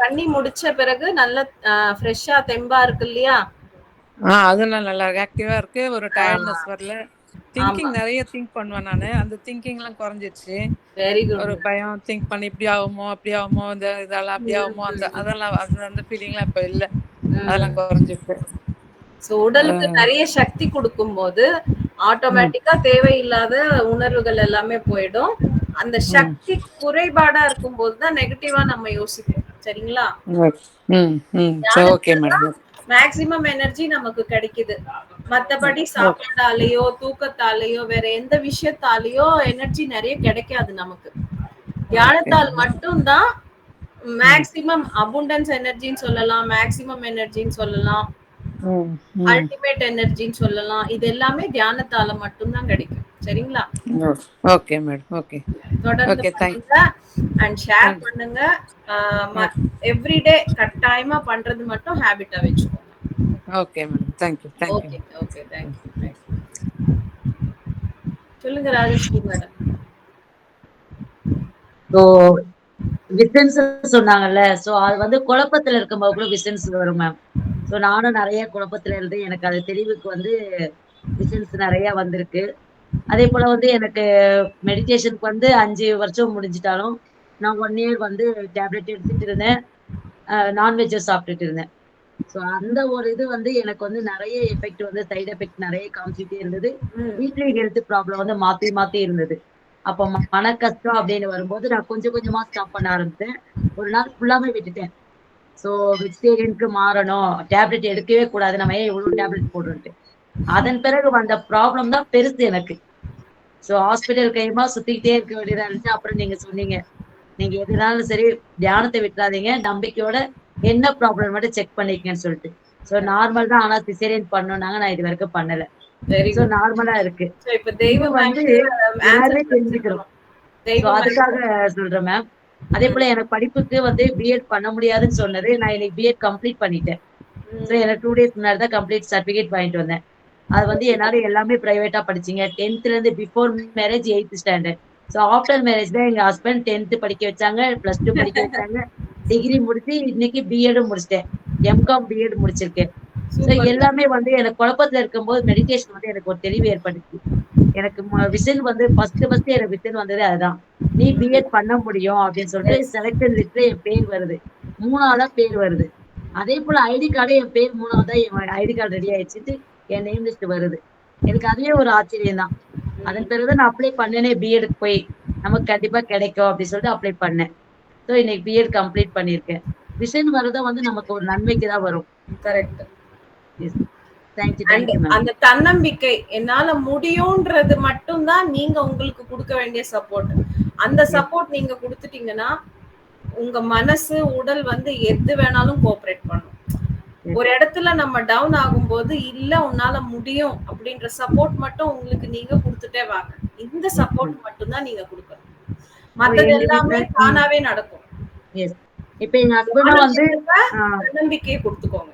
பண்ணி முடிச்ச பிறகு நல்ல ஃப்ரெஷ்ஷா தெம்பா இருக்கு இல்லையா? அதெல்லாம் நல்லா ஆக்டிவா இருக்கு. ஒரு டயர்ட்னஸ் வரல. திங்கிங் நிறைய திங்க் பண்ணுவேன் நானு. அந்த திங்கிங் எல்லாம் குறைஞ்சிருச்சு. Very good. ஒரு பயம் திங்க் பண்ணி இப்படி ஆகுமோ அப்படி ஆகுமோ இதெல்லாம் அப்படி ஆகுமோ அதெல்லாம் அந்த ஃபீலிங்லாம் இப்ப இல்ல. அதெல்லாம் குறைஞ்சிருக்கு. உடலுக்கு நிறைய சக்தி கொடுக்கும் போது ஆட்டோமேட்டிக்கா தேவையில்லாத உணர்வுகள் எல்லாமே போயிடும். அந்த சக்தி குறைபாடா இருக்கும் போதுதான் நெகட்டிவா நம்ம யோசிப்போம். சரிங்களா? மேக்சிமம் எனர்ஜி நமக்கு கிடைக்குது. மத்தபடி சாப்பாட்டாலேயோ தூக்கத்தாலேயோ வேற எந்த விஷயத்தாலேயோ எனர்ஜி நிறைய கிடைக்காது நமக்கு. தியானத்தால் மட்டும்தான் மேக்சிமம் அபுண்டன்ஸ் எனர்ஜின்னு சொல்லலாம், மேக்சிமம் எனர்ஜின்னு சொல்லலாம், அல்டிமேட் எனர்ஜின்னு சொல்லலாம். இது எல்லாமே தியானத்தால மட்டும்தான் கிடைக்கும். சரிங்களா? Okay madam. ஓகே, தொடர்ந்து பண்ணுங்க அண்ட் ஷேர் பண்ணுங்க. எவ்ரிடே கட்டாயமா பண்றது மட்டும் ஹாபிட்டா வெச்சுக்கோங்க. Okay madam. Thank you. Okay, thank you. சொல்லுங்க ராஜஸ்ரீ மேடம். ஸோ விசன்ஸ் சொன்னாங்கல்ல, ஸோ அது வந்து குழப்பத்துல இருக்கும்போது கூட விசன்ஸ் வரும் மேம். ஸோ நானும் நிறைய குழப்பத்துல இருந்து எனக்கு அது தெளிவுக்கு வந்து விசன்ஸ் நிறைய வந்திருக்கு. அதே போல வந்து எனக்கு மெடிடேஷனுக்கு வந்து 5 வருஷம் முடிஞ்சிட்டாலும் நான் 1 இயர் வந்து டேப்லெட் எடுத்துட்டு இருந்தேன், நான்வெஜ்ஜும் சாப்பிட்டுட்டு இருந்தேன். ஸோ அந்த ஒரு இது வந்து எனக்கு வந்து நிறைய எஃபெக்ட் வந்து சைடு எஃபெக்ட் நிறைய காமிச்சிட்டே இருந்தது. வீட்லயே ஹெல்த் ப்ராப்ளம் வந்து மாத்தி இருந்தது. அப்ப மன கஷ்டம் அப்படின்னு வரும்போது நான் கொஞ்சம் கொஞ்சமா ஸ்டாப் பண்ண ஆரம்பிச்சேன். ஒரு நாள் ஃபுல்லாமே விட்டுட்டேன். ஸோ வெஜிடேரியனுக்கு மாறணும், டேப்லெட் எடுக்கவே கூடாது, நம்ம ஏன் இவ்வளவு டேப்லெட் போடுறோன்ட்டு. அதன் பிறகு வந்த ப்ராப்ளம் தான் பெருசு எனக்கு. ஸோ ஹாஸ்பிட்டல் கைமா சுத்திக்கிட்டே இருக்க வேண்டியதா இருந்துச்சு. அப்புறம் நீங்க சொன்னீங்க, நீங்க எதுனாலும் சரி தியானத்தை விட்டுறாதீங்க, நம்பிக்கையோட என்ன ப்ராப்ளம் மட்டும் செக் பண்ணிக்கங்கன்னு சொல்லிட்டு. ஸோ நார்மல் தான், ஆனா சிசேரியன் பண்ணணும்னாங்க, நான் இது வரைக்கும் பண்ணல. ஸோ நார்மலா இருக்கு. இது வந்து எல்லாருமே தெரிஞ்சுக்கிறோம். ஸோ அதுக்காக சொல்றேன் மேம். அதே போல எனக்கு படிப்புக்கு வந்து பிஎட் பண்ண முடியாதுன்னு சொன்னது, நான் இன்னைக்கு பிஎட் கம்ப்ளீட் பண்ணிட்டேன். ஸோ எனக்கு 2 days முன்னாடி தான் கம்ப்ளீட் சர்டிபிகேட் வாங்கிட்டு வந்தேன். அது வந்து என்னால எல்லாமே பிரைவேட்டா படிச்சீங்க. 10th இருந்து before marriage 8th standard. So after marriage தான் எங்க ஹஸ்பண்ட் 10th படிக்க வச்சாங்க, +2 படிக்க வச்சாங்க, டிகிரி முடிச்சு இன்னைக்கு பிஎடும் முடிச்சிட்டேன். எம்காம் பிஎட் முடிச்சிருக்கேன். எல்லாமே வந்து எனக்கு குழப்பத்துல இருக்கும்போது மெடிடேஷன் வந்து எனக்கு ஒரு தெளிவு ஏற்பட்டுச்சு. எனக்கு விசில் வந்து ஃபர்ஸ்ட் எனக்கு விசில் வந்தது அதுதான். நீ பிஎட் பண்ண முடியும் அப்படின்னு சொல்லிட்டு செலக்டட் லிஸ்ட்ல என் பேர் வருது. 3ஆவதா பேர் வருது. அதே போல ஐடி கார்டு என் பேர் 3ஆவதா என் ஐடி கார்டு ரெடி ஆயிடுச்சுட்டு என் நேம் லிஸ்ட் வருது. எனக்கு அதுவே ஒரு ஆச்சரியம் தான். அதன் பிறகுதான் நான் அப்ளை பண்ணேனே பிஎடுக்கு போய் நமக்கு கண்டிப்பா கிடைக்கும் அப்படின்னு சொல்லிட்டு அப்ளை பண்ணேன். ஸோ இன்னைக்கு பிஎட் கம்ப்ளீட் பண்ணியிருக்கேன். விசில் வரதா வந்து நமக்கு ஒரு நன்மைக்கு தான் வரும். கரெக்ட். Thank you ma'am. அந்த தன்னம்பிக்கை என்னால முடியும்ன்றது மட்டும் தான் நீங்க உங்களுக்கு கொடுக்க வேண்டிய சப்போர்ட். அந்த சப்போர்ட் நீங்க கொடுத்துட்டீங்கன்னா உங்க மனசு உடல் வந்து எது வேணாலும் கோஆபரேட் பண்ணும். ஒரு இடத்துல நம்ம டவுன் ஆகும்போது இல்ல உன்னால முடியும் அப்படின்ற சப்போர்ட் மட்டும் உங்களுக்கு நீங்க கொடுத்துட்டே வாங்க. இந்த சப்போர்ட் மட்டும் தான் நீங்க கொடுக்கணும். மத்தது எல்லாமே தானாவே நடக்கும். இப்ப எங்க ஹஸ்பண்டும் வந்து தன்னம்பிக்கையை கொடுத்துக்கோங்க.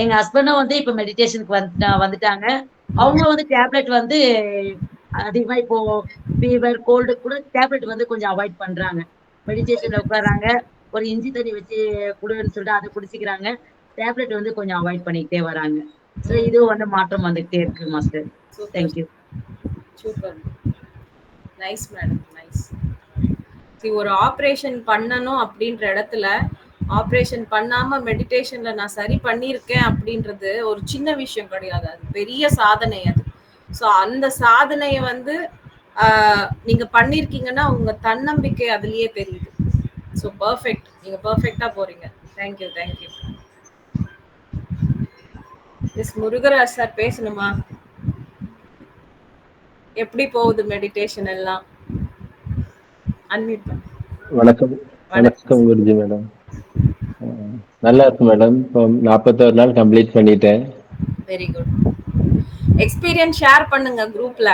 எங்க ஹஸ்பண்டும் வந்து இப்ப மெடிடேஷனுக்கு வந்துட்டாங்க. அவங்க வந்து டேப்லெட் வந்து அதிகமா இப்போ ஃபீவர் கோல்டு கூட டேப்லெட் வந்து கொஞ்சம் அவாய்ட் பண்றாங்க. மெடிடேஷன்ல உட்கார்றாங்க. ஒரு இஞ்சி தண்ணி வச்சு குடுன்னு சொல்லிட்டு அதை குடிச்சிக்கிறாங்க. டேப்லெட் வந்து கொஞ்சம் அவாய்ட் பண்ணிக்கிட்டே வராங்க. ஸோ இதுவும் வந்து மாற்றம் வந்துகிட்டே இருக்கு master. Thank you. Super. Nice madam, nice. ஒரு ஆப்ரேஷன் பண்ணணும் அப்படின்ற இடத்துல ஆப்ரேஷன் பண்ணாம மெடிடேஷன்ல நான் சரி பண்ணியிருக்கேன் அப்படின்றது ஒரு சின்ன விஷயம் கிடையாது. அது பெரிய சாதனை அது. ஸோ அந்த சாதனையை வந்து நீங்க பண்ணிருக்கீங்கன்னா உங்க தன்னம்பிக்கை அதுலயே தெரியுது. So perfect. நீங்க பர்ஃபெக்டா போறீங்க. Thank you, thank you. Miss Murugaraj sir பேசணுமா? எப்படி போகுது மெடிடேஷன் எல்லாம்? அன்மியூட். வணக்கம். வணக்கம் குருஜி மேடம். நல்லா இருக்கு மேடம். இப்போ 41 நாள் கம்ப்ளீட் பண்ணிட்டேன். Very good. எக்ஸ்பீரியன்ஸ் ஷேர் பண்ணுங்க குரூப்ல.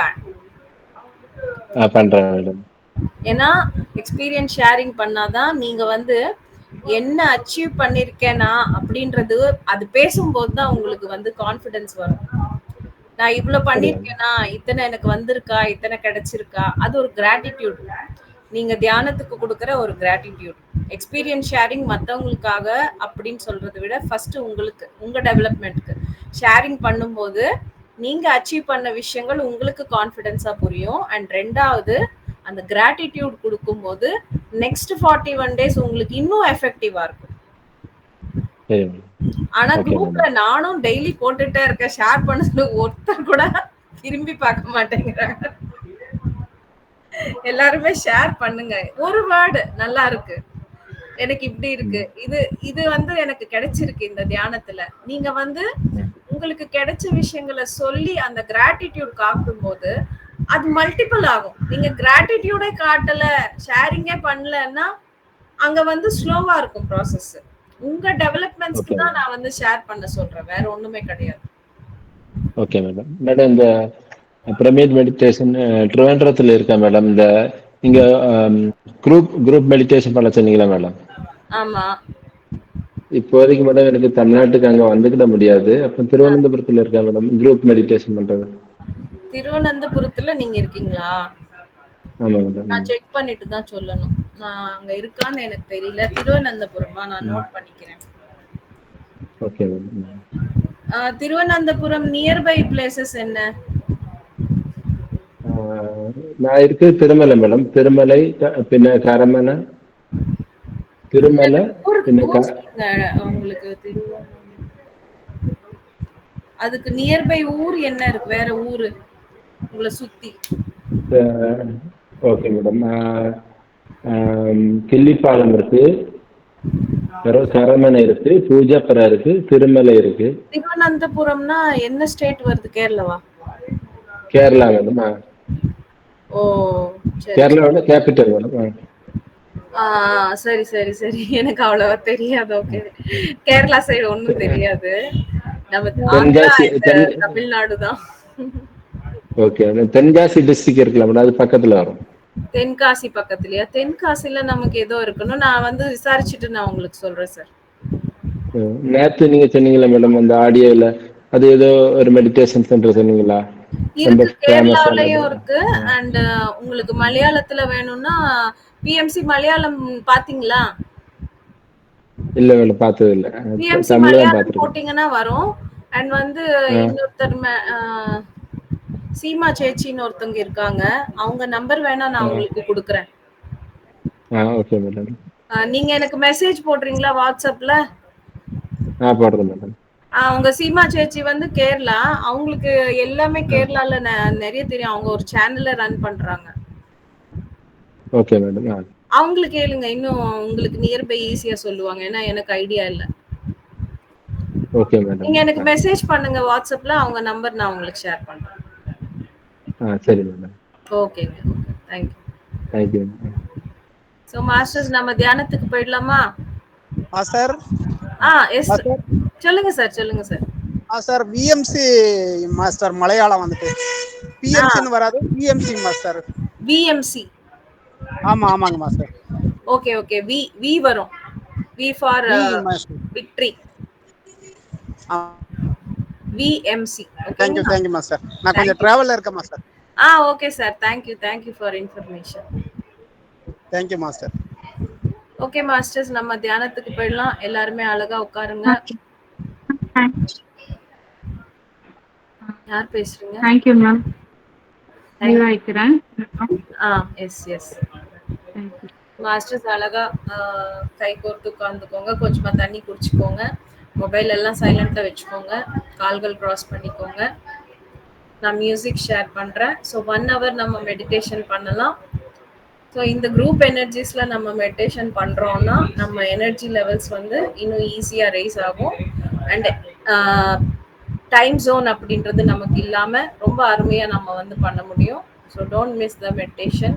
பண்றேன் மேடம். ஏன்னா எக்ஸ்பீரியன்ஸ் ஷேரிங் பண்ணாதான் நீங்க வந்து என்ன அச்சீவ் பண்ணிருக்கேனா அப்படின்றது அது பேசும்போது தான் உங்களுக்கு வந்து கான்ஃபிடன்ஸ் வரும். நான் இவ்வளவு பண்ணிருக்கேனா, இத்தனை எனக்கு வந்திருக்கா, இத்தனை கிடைச்சிருக்கா, அது ஒரு கிராட்டிடியூட். நீங்க தியானத்துக்கு கொடுக்குற ஒரு கிராட்டிடியூட். எக்ஸ்பீரியன்ஸ் ஷேரிங் மற்றவங்களுக்காக அப்படின்னு சொல்றதை விட ஃபர்ஸ்ட் உங்களுக்கு உங்க டெவலப்மெண்ட்க்கு ஷேரிங் பண்ணும்போது நீங்க அச்சீவ் பண்ண விஷயங்கள் உங்களுக்கு கான்ஃபிடென்ஸா புரியும். அண்ட் ரெண்டாவது அந்த கிராட்டிடியூட் கொடுக்கும்போது நெக்ஸ்ட் 41 days உங்களுக்கு இன்னும் எஃபெக்டிவா இருக்கும். ஆனா குரூப்ல நானும் டெய்லி போட்டுட்டே இருக்கேன். ஷேர் பண்ணது ஒருத்தர் கூட திரும்பி பார்க்க மாட்டேங்கிறாங்க. எல்லாருமே ஷேர் பண்ணுங்க. ஒரு வேர்டு நல்லா இருக்கு, எனக்கு இப்படி இருக்கு, இது வந்து எனக்கு கிடைச்சிருக்கு இந்த தியானத்துல. நீங்க வந்து உங்களுக்கு கிடைச்ச விஷயங்களை சொல்லி அந்த கிராட்டிடியூட் காட்டும் போது அது மல்டிபிள் ஆகும். நீங்க கிராட்டிடியூடே காட்டல, ஷேரிங்கே பண்ணலன்னா அங்க வந்து ஸ்லோவா இருக்கும் ப்ராசஸ். உங்க டெவலப்மெண்ட்ஸ்க்கு தான் நான் வந்து ஷேர் பண்ண சொல்றேன், வேற ஒண்ணுமே கிடையாது. Okay madam. மேடம் இந்த பிரமிட் மெடிடேஷன் ட்ரிவாண்ட்ரத்துல இருக்கா மேடம். இந்த இங்க குரூப் மெடிடேஷன் பண்ண சொன்னீங்களா மேடம்? ஆமா. இப்போதைக்கு மேடம் எனக்கு தமிழ்நாட்டுக்கு அங்க வந்துக்கிட முடியாது. அப்ப திருவனந்தபுரத்துல இருக்கா மேடம் குரூப் மெடிடேஷன் பண்றது? திருவனந்தபுரத்துல நீங்க இருக்கீங்களா? ஆமா மேடம். நான் செக் பண்ணிட்டு தான் சொல்லணும். நான் அங்க இருக்கான்னு எனக்கு தெரியல. திருவனந்தபுரமா? நான் நோட் பண்ணிக்கிறேன். Okay madam. Thiruvananthapuram nearby places என்ன? நான் இருக்கு திருமலை மேடம். திருமலை பின்ன கரமனை, திருமலை பின்ன உங்களுக்கு அதுக்கு நியர்பை ஊர் என்ன இருக்கு? வேற ஊரு உங்களை சுத்தி? Okay madam. கிள்ளிப்பாலம் இருக்கு, கரமனை இருக்கு, பூஜாப்பரா இருக்கு, திருமலை இருக்கு. திருவனந்தபுரம்னா என்ன ஸ்டேட் வருது? கேரளாவா? கேரளா மேடம். ஓ கேரளாவோட கேபிட்டல் மேடம். சரி சரி சரி, எனக்கு அவ்வளவா தெரியாது. ஓகே, கேரளா சைடு ஒண்ணும் தெரியாது. நம்ம தமிழ்நாடு தான். ஓகே, தென்காசி டிஸ்ட்ரிக்ட் இருக்குல்ல மேடம், அது பக்கத்துல வரும். தென்காசி பக்கத்துலயா? தென்காசில நமக்கு ஏதோ இருக்கணும். நான் வந்து விசாரிச்சுட்டு நான் உங்களுக்கு சொல்றேன் சார். நேத்து நீங்க சொன்னீங்களா மேடம் அந்த ஆடியோல, அது ஏதோ ஒரு மெடிடேஷன் சென்டர் சொன்னீங்களா? இருக்கு, கேரளாலயும் இருக்கு. அண்ட் உங்களுக்கு மலையாளத்துல வேணும்னா பிஎம்சி மலையாளம் பாத்தீங்களா? இல்ல மேடம் பார்த்தது இல்ல. பிஎம்சி தமிழ்ல தான் மலையாளம் பார்த்துருக்கேன். போட்டீங்கன்னா வரும். அண்ட் வந்து இன்னொருத்தர் சீமா சேச்சின்னு ஒருத்தவங்க இருக்காங்க. அவங்க நம்பர் வேணா நான் உங்களுக்கு கொடுக்குறேன். Okay madam. நீங்க எனக்கு மெசேஜ் போடுறீங்களா வாட்ஸ்அப்ல? போடுறேன் மேடம். அவங்க சீமா சேச்சி வந்து கேரளா. அவங்களுக்கு எல்லாமே கேரளால நிறைய தெரியும். அவங்க ஒரு சேனல்ல ரன் பண்றாங்க. Okay madam. அவங்களுக்கு கேளுங்க, இன்னும் உங்களுக்கு நியர்பை ஈஸியா சொல்லுவாங்க. ஏன்னா எனக்கு ஐடியா இல்ல. Okay madam. நீங்க எனக்கு மெசேஜ் பண்ணுங்க வாட்ஸ்அப்ல. அவங்க நம்பர் நான் உங்களுக்கு ஷேர் பண்றேன். சரி மேடம். ஓகேங்க. தேங்க்யூ. சோ மாஸ்டர்ஸ், நம்ம தியானத்துக்கு போயிடலாமா? மாஸ்டர். எஸ் சொல்லுங்க சார். சொல்லுங்க sir. Sir VMC master Malayalam வந்துட்டு பிஎம்சின்னு வராது, விஎம்சி மாஸ்டர். விஎம்சி. ஆமாங்க மாஸ்டர். Okay okay. வி வரும். V for victory. VMC. Thank you master. நான் கொஞ்சம் டிராவல்ல இருக்கேன் master. Okay sir. Thank you for information. Thank you master. Okay masters, நம்ம தியானத்துக்கு போயிடலாம். எல்லாருமே அழகா உட்காருங்க. யார் பேசுறீங்க? Thank you ma'am. வைக்கிறேன். எஸ் மாஸ்டர்ஸ், அழகா கை கோர்த்து உட்காந்துக்கோங்க. கொஞ்சமா தண்ணி குடிச்சுக்கோங்க. மொபைல் எல்லாம் சைலண்ட்ல வச்சுக்கோங்க. கால்கள் கிராஸ் பண்ணிக்கோங்க. நான் மியூசிக் ஷேர் பண்றேன். ஸோ 1 hour நம்ம மெடிடேஷன் பண்ணலாம். ஸோ இந்த குரூப் எனர்ஜிஸ்ல நம்ம மெடிடேஷன் பண்றோம்னா நம்ம எனர்ஜி லெவல்ஸ் வந்து இன்னும் ஈஸியா ரைஸ் ஆகும். அண்ட் டைம் ஜோன் அப்படின்றது நமக்கு இல்லாம ரொம்ப அருமையா நம்ம வந்து பண்ண முடியும். So don't miss the meditation.